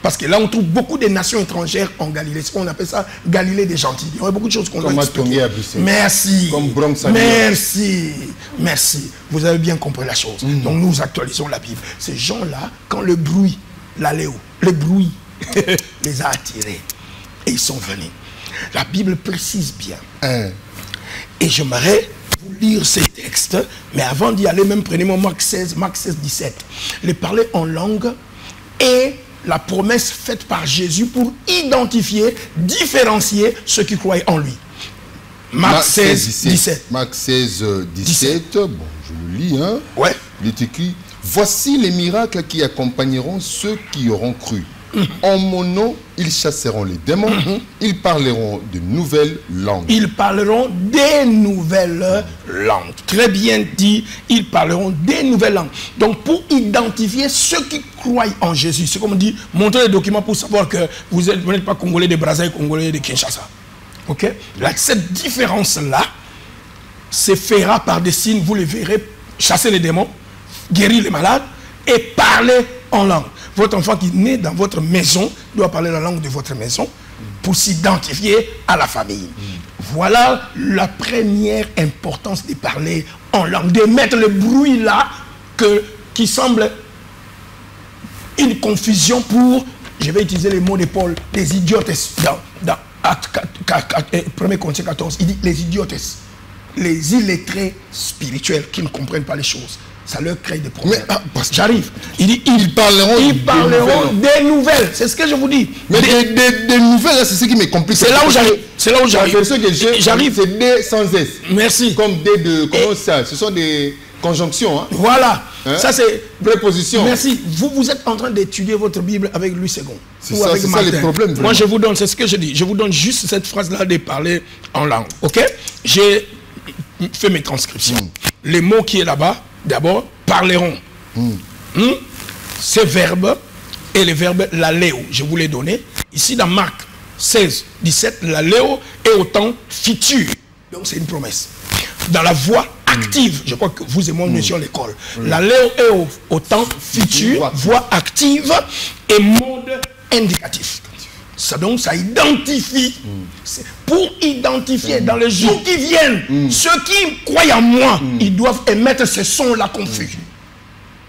Parce que là, on trouve beaucoup de nations étrangères en Galilée. On appelle ça Galilée des gentils. Il y a beaucoup de choses qu'on doit expliquer. Merci. Comme Bronx. Merci. Merci. Vous avez bien compris la chose. Donc nous actualisons la Bible. Ces gens-là, quand le bruit, le bruit les a attirés. Et ils sont venus. La Bible précise bien. Et j'aimerais vous lire ces textes, mais avant d'y aller, même prenez-moi Marc 16, 17. Les parler en langue et la promesse faite par Jésus pour identifier, différencier ceux qui croyaient en lui. Marc 16, 17. Marc 16, 17. Bon, je le lis, hein. Ouais. Il est écrit, voici les miracles qui accompagneront ceux qui auront cru. En mon nom, ils chasseront les démons, ils parleront de nouvelles langues. Ils parleront des nouvelles langues. Très bien dit, ils parleront des nouvelles langues. Donc pour identifier ceux qui croient en Jésus, c'est comme on dit, montrer les documents pour savoir que vous n'êtes pas Congolais de Brazzaville, Congolais de Kinshasa. Ok? Là, cette différence-là se fera par des signes, vous les verrez, chasser les démons, guérir les malades et parler en langue. Votre enfant qui naît dans votre maison doit parler la langue de votre maison pour s'identifier à la famille. Voilà la première importance de parler en langue, de mettre le bruit là qui semble une confusion pour, je vais utiliser les mots de Paul, les idiotes. Dans 1 Corinthiens 14, il dit les idiotes, les illettrés spirituels qui ne comprennent pas les choses. Ça leur crée des problèmes. J'arrive. Il dit, ils parleront des nouvelles. C'est ce que je vous dis. Mais des nouvelles, c'est ce qui me complique. C'est là où j'arrive. C'est là où j'arrive. J'arrive. C'est D sans S. Merci. Comme D de... Comment ça? Ce sont des Conjonction, hein? Voilà. Hein? Ça, c'est... Préposition. Merci. Vous êtes en train d'étudier votre Bible avec Louis II. C'est ça, c'est ça les problèmes. Vraiment. Moi, je vous donne, c'est ce que je dis. Je vous donne juste cette phrase-là de parler en langue. OK? J'ai fait mes transcriptions. Les mots qui est là-bas, d'abord, parleront. Ces verbes et les verbes l'aléo, je vous les donné. Ici, dans Marc 16, 17, l'aléo est autant futur. Donc, c'est une promesse. Dans la voix active, je crois que vous et moi, nous étions à l'école. L'aléo est autant futur, voix active et mode indicatif. Ça, donc, ça identifie. Pour identifier dans les jours qui viennent, ceux qui croient en moi, ils doivent émettre ce son-là confus.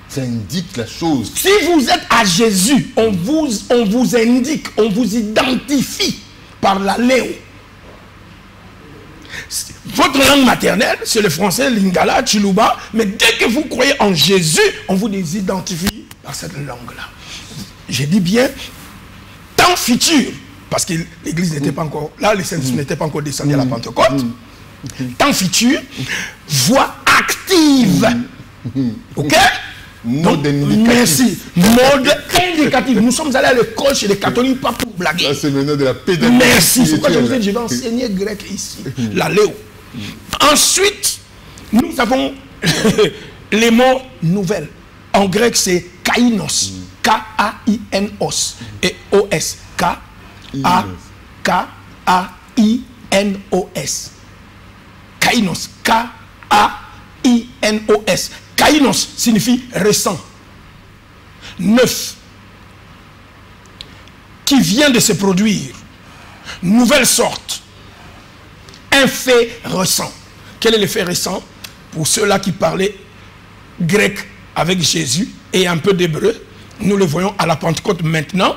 Ça indique la chose. Si vous êtes à Jésus, on vous indique, on vous identifie par l'aléo. Votre langue maternelle, c'est le français, lingala, chiluba, mais dès que vous croyez en Jésus, on vous identifie par cette langue-là. J'ai dit bien, temps futur, parce que l'église n'était pas encore là, les saints n'étaient pas encore descendus à la Pentecôte. Temps futur, voix active. Ok? Donc, merci. Mode indicatif. Nous sommes allés à l'école chez les catholiques, pas pour blaguer. C'est le nom de la pédagogie. Merci. C'est pourquoi je vous ai dit, je vais enseigner grec ici. L'aléo. Ensuite, nous avons les mots nouvelles. En grec, c'est kainos. K-A-I-N-O-S. Et O-S. K-A-K-A-I-N-O-S. Kainos. K-A-I-N-O-S. Kainos signifie récent, neuf, qui vient de se produire, nouvelle sorte, un fait récent. Quel est le fait récent? Pour ceux-là qui parlaient grec avec Jésus et un peu d'hébreu, nous le voyons à la Pentecôte maintenant,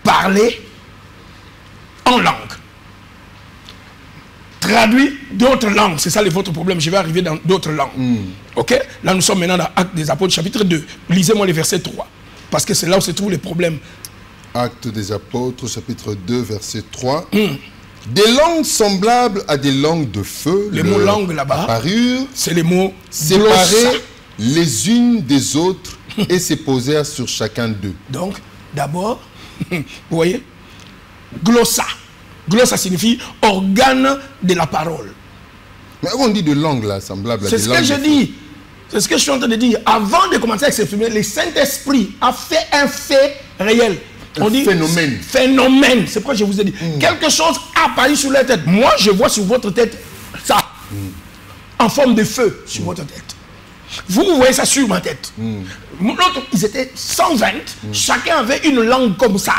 parler en langue. Traduit d'autres langues, c'est ça votre problème, je vais arriver dans d'autres langues. Ok? Là nous sommes maintenant dans Actes des Apôtres chapitre 2. Lisez-moi le verset 3, parce que c'est là où se trouvent les problèmes. Actes des Apôtres chapitre 2 verset 3. Des langues semblables à des langues de feu, le mot langue là-bas, c'est les mots séparées les unes des autres et se posèrent sur chacun d'eux. Donc, d'abord, vous voyez, glossa. Glossa signifie organe de la parole. Mais on dit de langue là, semblable à des langues. C'est ce que je dis. C'est ce que je suis en train de dire. Avant de commencer à s'exprimer, le Saint-Esprit a fait un fait réel. On dit phénomène. Phénomène. C'est pourquoi je vous ai dit. Quelque chose apparaît sur la tête. Moi, je vois sur votre tête ça. En forme de feu sur votre tête. Vous voyez ça sur ma tête. L'autre, ils étaient 120. Chacun avait une langue comme ça.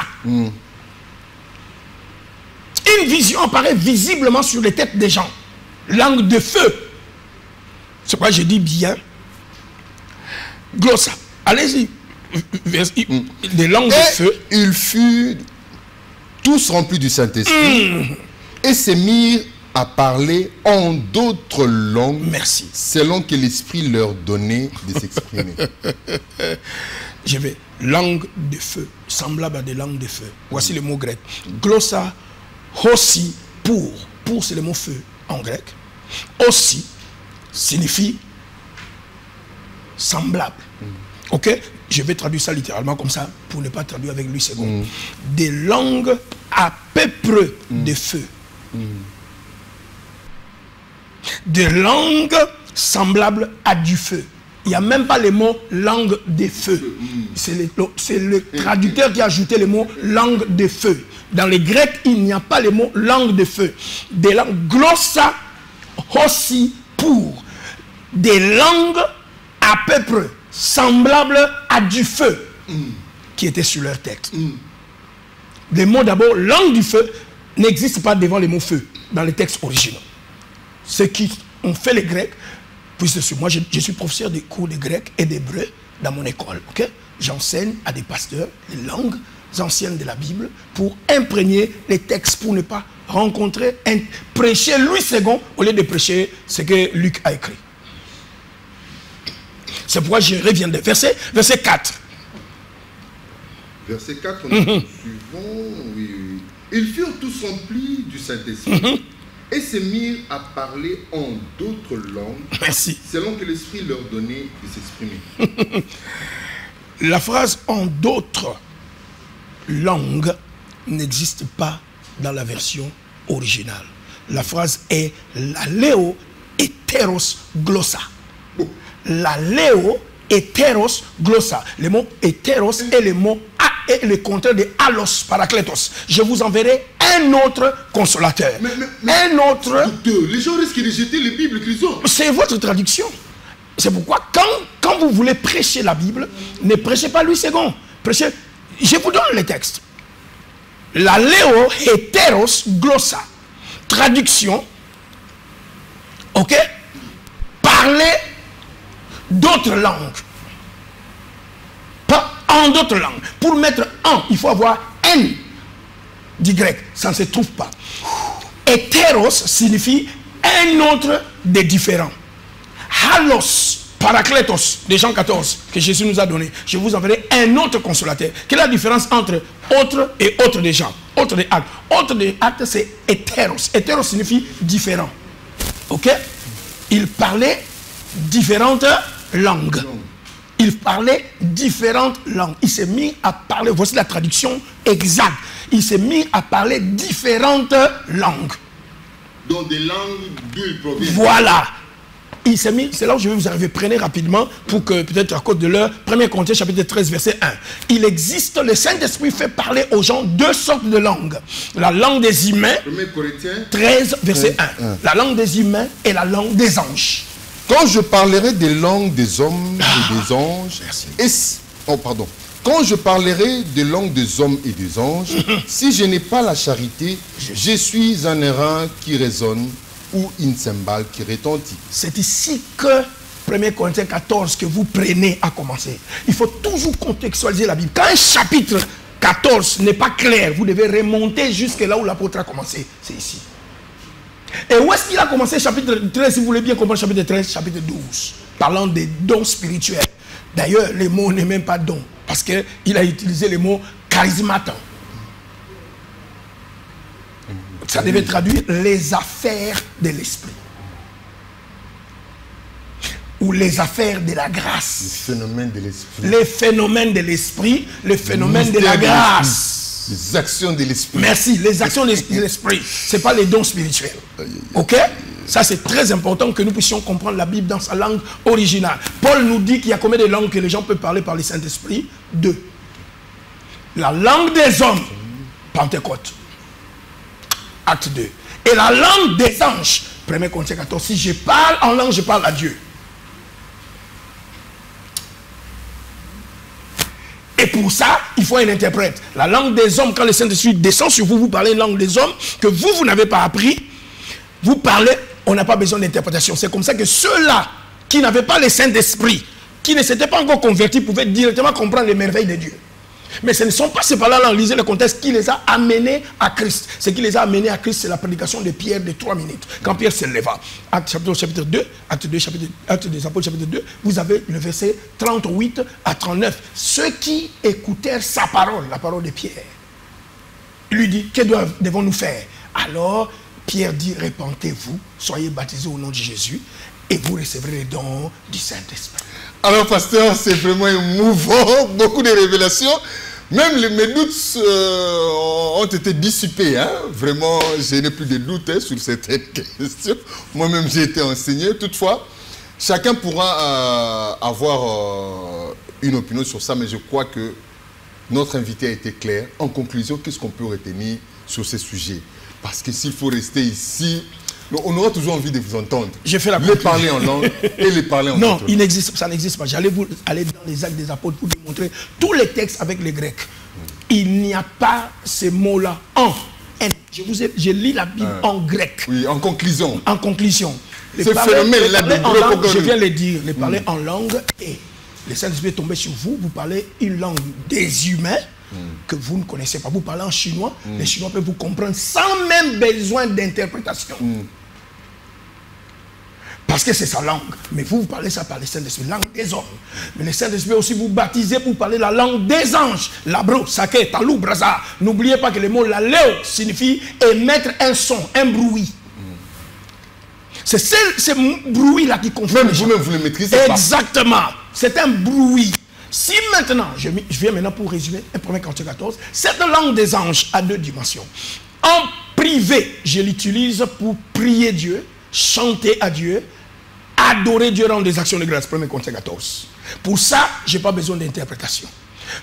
Une vision apparaît visiblement sur les têtes des gens. Langue de feu. C'est pourquoi je dis bien. Glossa. Allez-y. Des langues de feu. Ils furent tous remplis du Saint-Esprit et se mirent à parler en d'autres langues. Merci. Selon que l'Esprit leur donnait de s'exprimer. Je vais. Langue de feu. Semblable à des langues de feu. Voici le mot grec. Glossa. Aussi, pour c'est le mot feu en grec. Aussi signifie semblable. Ok? Je vais traduire ça littéralement comme ça pour ne pas traduire avec Louis II. Des langues à peu près de feu. Des langues semblables à du feu. Il n'y a même pas le mot langue de feu. C'est le traducteur qui a ajouté le mot langue de feu. Dans les Grecs, il n'y a pas le mot langue de feu. Des langues glossa aussi pour. Des langues à peu près semblables à du feu qui étaient sur leur tête. Les mots d'abord, langue du feu, n'existent pas devant les mots feu dans les textes originaux. Ceux qui ont fait les Grecs, puisque moi je suis professeur de cours de grec et d'hébreu dans mon école. Okay? J'enseigne à des pasteurs les langues anciennes de la Bible pour imprégner les textes, pour ne pas rencontrer, prêcher Louis II au lieu de prêcher ce que Luc a écrit. C'est pourquoi je reviens de verset 4. Verset 4, on suivant, oui. Ils furent tous remplis du Saint-Esprit et se mirent à parler en d'autres langues, Merci. selon que l'Esprit leur donnait de s'exprimer. La phrase en d'autres langues n'existe pas dans la version originale. La phrase est la léo hétéros glossa. La léo hétéros glossa. Le mot hétéros est le mot est le contraire de allos parakletos. Je vous enverrai un autre consolateur. Un autre. Les gens risquent de jeter les Bibles qu'ils ont. C'est votre traduction. C'est pourquoi quand vous voulez prêcher la Bible, ne prêchez pas Louis II. Prêchez. Je vous donne les textes. La léo hétéros glossa. Traduction. Ok? Parler d'autres langues. Pas en d'autres langues. Pour mettre en, il faut avoir N du grec. Ça ne se trouve pas. Hétéros signifie un autre des différents. Halos, parakletos, de Jean 14, que Jésus nous a donné. Je vous enverrai un autre consolateur. Quelle est la différence entre autre et autre des gens? Autre des actes. Autre des actes, c'est hétéros. Hétéros signifie différent. Ok? Il parlait différentes langues. Il parlait différentes langues. Il s'est mis à parler, voici la traduction exacte. Il s'est mis à parler différentes langues. Dans des langues d'où il provient. Voilà. Il s'est mis, c'est là où je vais vous arriver. Prenez rapidement pour que peut-être à cause de l'heure. 1 Corinthiens chapitre 13 verset 1. Il existe, le Saint-Esprit fait parler aux gens deux sortes de langues. La langue des humains. 1 Corinthiens 13 verset 1. La langue des humains et la langue des anges. Quand je parlerai des langues des hommes et des anges, quand je parlerai des langues des hommes et des anges, si je n'ai pas la charité, je suis un airain qui résonne ou une cymbale qui retentit. C'est ici que 1 Corinthiens 14 que vous prenez à commencer. Il faut toujours contextualiser la Bible. Quand un chapitre 14 n'est pas clair, vous devez remonter jusque là où l'apôtre a commencé. C'est ici. Et où est-ce qu'il a commencé chapitre 13, si vous voulez bien comprendre chapitre 13, chapitre 12, parlant des dons spirituels. D'ailleurs, le mot n'est même pas don, parce qu'il a utilisé le mot charismaton. Ça devait traduire les affaires de l'esprit. Ou les affaires de la grâce. Les phénomènes de l'esprit. Les phénomènes de l'esprit, les phénomènes de la grâce. Les actions de l'esprit. Merci, les actions de l'esprit. Ce n'est pas les dons spirituels. Ok? Ça, c'est très important que nous puissions comprendre la Bible dans sa langue originale. Paul nous dit qu'il y a combien de langues que les gens peuvent parler par le Saint-Esprit? 2. La langue des hommes, Pentecôte. Acte 2. Et la langue des anges, 1 Corinthiens 14. Si je parle en langue, je parle à Dieu. Et pour ça, il faut un interprète. La langue des hommes, quand le Saint-Esprit descend sur vous, vous parlez une langue des hommes que vous n'avez pas appris. Vous parlez, on n'a pas besoin d'interprétation. C'est comme ça que ceux-là qui n'avaient pas le Saint-Esprit, qui ne s'étaient pas encore convertis, pouvaient directement comprendre les merveilles de Dieu. Mais ce ne sont pas ces paroles-là, lisez le contexte, qui les a amenés à Christ. Ce qui les a amenés à Christ, c'est la prédication de Pierre de 3 minutes. Quand Pierre se leva, Acte chapitre 2, Acte des Apôtres chapitre 2, vous avez le verset 38 à 39. Ceux qui écoutèrent sa parole, la parole de Pierre, il lui dit, que devons-nous faire? Alors, Pierre dit, répentez-vous, soyez baptisés au nom de Jésus, et vous recevrez les dons du Saint-Esprit. Alors, pasteur, c'est vraiment émouvant, beaucoup de révélations. Même mes doutes ont été dissipés. Hein? Vraiment, je n'ai plus de doutes sur certaines questions. Moi-même, j'ai été enseigné. Toutefois, chacun pourra avoir une opinion sur ça, mais je crois que notre invité a été clair. En conclusion, qu'est-ce qu'on peut retenir sur ces sujets? Parce que s'il faut rester ici, on aura toujours envie de vous entendre. Je fais la les parler en langue et les parler en non, autre. ça n'existe pas. J'allais vous aller dans les Actes des Apôtres pour vous montrer tous les textes avec les Grecs. Il n'y a pas ces mots-là en. Je lis la Bible en grec. Oui, en conclusion. En conclusion. Ce phénomène-là de je viens de le dire, les parler en langue et le Saint-Esprit est tombé sur vous, vous parlez une langue des humains que vous ne connaissez pas. Vous parlez en chinois, les Chinois peuvent vous comprendre sans même besoin d'interprétation. Parce que c'est sa langue. Mais vous parlez ça par le Saint-Esprit, langue des hommes. Mais le Saint-Esprit aussi vous baptisez pour parler la langue des anges. Labro, sake, talou, braza. N'oubliez pas que le mot laléo signifie émettre un son, un bruit. C'est ce bruit-là qui confond. Même vous-même, vous le maîtrisez pas. Exactement. C'est un bruit. Si maintenant, je viens maintenant pour résumer, 1 Corinthiens 14, cette langue des anges a 2 dimensions. En privé, je l'utilise pour prier Dieu, chanter à Dieu, adorer Dieu, rendre des actions de grâce. 1 Corinthiens 14. Pour ça, je n'ai pas besoin d'interprétation.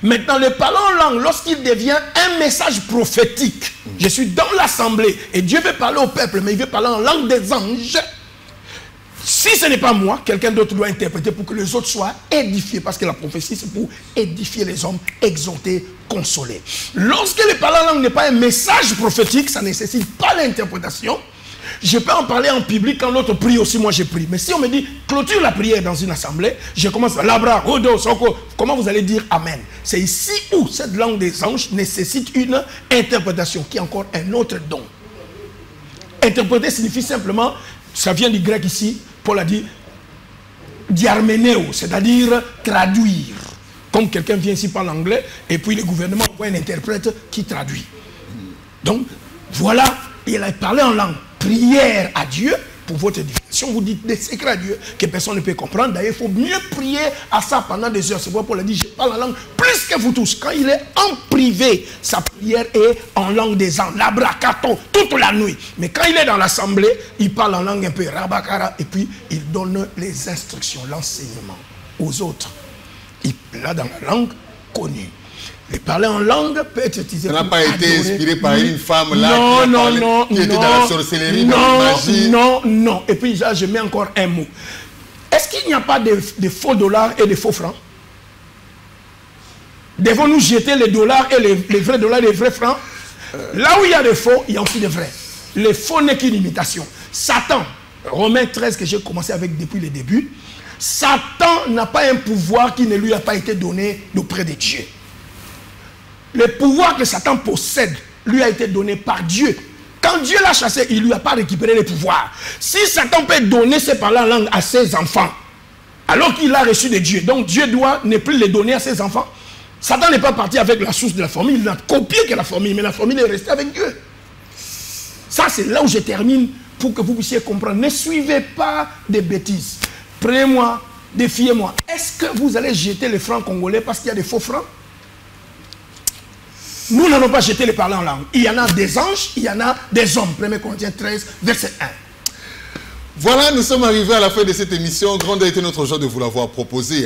Maintenant, le parlant en langue, lorsqu'il devient un message prophétique, je suis dans l'assemblée et Dieu veut parler au peuple, mais il veut parler en langue des anges. Si ce n'est pas moi, quelqu'un d'autre doit interpréter pour que les autres soient édifiés, parce que la prophétie, c'est pour édifier les hommes, exhorter, consoler. Lorsque le parlant en langue n'est pas un message prophétique, ça ne nécessite pas l'interprétation. Je peux en parler en public quand l'autre prie aussi, moi je prie. Mais si on me dit clôture la prière dans une assemblée, je commence à labra, rodo, soko. Comment vous allez dire amen? C'est ici où cette langue des anges nécessite une interprétation, qui est encore un autre don. Interpréter signifie simplement, ça vient du grec ici, Paul a dit diarménéo, c'est-à-dire traduire. Comme quelqu'un vient ici par l'anglais, et puis le gouvernement envoie un interprète qui traduit. Donc, voilà, il a parlé en langue. Prière à Dieu pour votre édification. Vous dites des secrets à Dieu que personne ne peut comprendre. D'ailleurs, il faut mieux prier à ça pendant des heures. C'est pourquoi Paul a dit, je parle en langue plus que vous tous. Quand il est en privé, sa prière est en langue des anges. Labrakato, toute la nuit. Mais quand il est dans l'assemblée, il parle en langue un peu rabakara. Et puis, il donne les instructions, l'enseignement aux autres. Là, dans la langue connue. Et parler en langue peut être utilisé. Ça n'a pas été inspiré par une femme là qui était dans la sorcellerie, dans la magie. Non. Et puis là, je mets encore un mot. Est-ce qu'il n'y a pas de faux dollars et de faux francs? Devons-nous jeter les dollars et les vrais dollars et les vrais francs? Là où il y a des faux, il y a aussi des vrais. Les faux n'est qu'une imitation. Satan, Romains 13 que j'ai commencé avec depuis le début, Satan n'a pas un pouvoir qui ne lui a pas été donné d'auprès de Dieu. Le pouvoir que Satan possède lui a été donné par Dieu. Quand Dieu l'a chassé, il ne lui a pas récupéré le pouvoir. Si Satan peut donner ses paroles en langue à ses enfants, alors qu'il a reçu de Dieu, donc Dieu doit ne plus les donner à ses enfants. Satan n'est pas parti avec la source de la famille, il n'a copié que la famille, mais la famille est restée avec Dieu. Ça, c'est là où je termine pour que vous puissiez comprendre. Ne suivez pas des bêtises. Prenez-moi, défiez-moi. Est-ce que vous allez jeter les francs congolais parce qu'il y a des faux francs? Nous n'allons pas jeter les parlants en langue. Il y en a des anges, il y en a des hommes. 1 Corinthiens 13, verset 1. Voilà, nous sommes arrivés à la fin de cette émission. Grande a été notre joie de vous l'avoir proposé.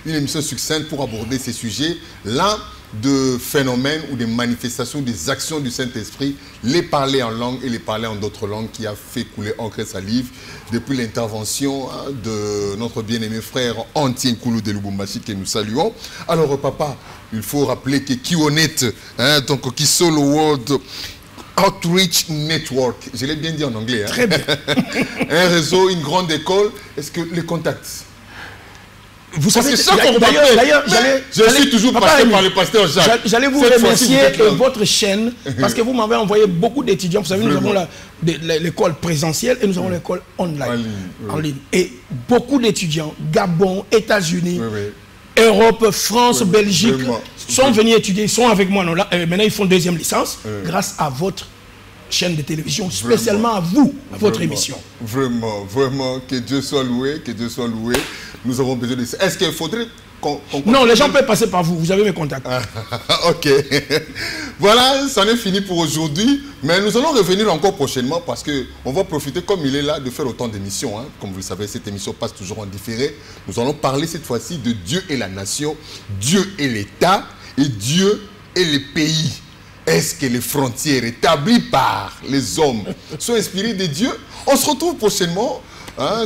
Une émission succincte pour aborder ces sujets-là de phénomènes ou des manifestations, des actions du Saint-Esprit, les parler en langue et les parler en d'autres langues qui a fait couler encre et salive depuis l'intervention de notre bien-aimé frère Antien Koulou de Lubumbashi que nous saluons. Alors papa, il faut rappeler que Kionet, donc Kisolo World Outreach Network, je l'ai bien dit en anglais. Très bien. Un réseau, une grande école. Est-ce que les contacts? Vous savez, c'est ça qu'on d'ailleurs, je suis toujours passé par le pasteur Jacques. J'allais vous remercier votre chaîne parce que vous m'avez envoyé beaucoup d'étudiants. Vous savez, nous avons l'école présentielle et nous avons l'école online, en ligne. Et beaucoup d'étudiants, Gabon, États-Unis, Europe, France, Belgique, sont venus étudier, ils sont avec moi. Maintenant, ils font deuxième licence grâce à votre chaîne de télévision, spécialement à vous, à votre émission. Vraiment, vraiment, que Dieu soit loué, que Dieu soit loué. Nous avons besoin de ça. Est-ce qu'il faudrait qu'on... Non, les gens peuvent passer par vous. Vous avez mes contacts. Ok. Voilà, c'en est fini pour aujourd'hui. Mais nous allons revenir encore prochainement parce qu'on va profiter, comme il est là, de faire autant d'émissions. Comme vous le savez, cette émission passe toujours en différé. Nous allons parler cette fois-ci de Dieu et la nation, Dieu et l'État et Dieu et les pays. Est-ce que les frontières établies par les hommes sont inspirées de Dieu? On se retrouve prochainement.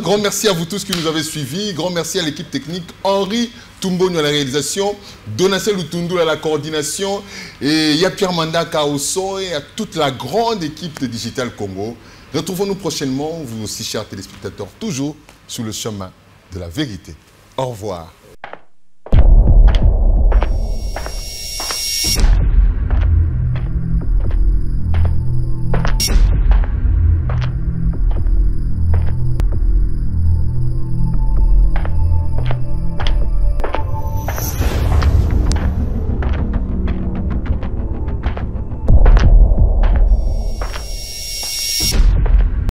Grand merci à vous tous qui nous avez suivis. Grand merci à l'équipe technique. Henri Tumbonio à la réalisation. Donacel Lutundu à la coordination. Et il y a Pierre Mandaka au son et à toute la grande équipe de Digital Congo. Retrouvons-nous prochainement, vous aussi chers téléspectateurs, toujours sur le chemin de la vérité. Au revoir.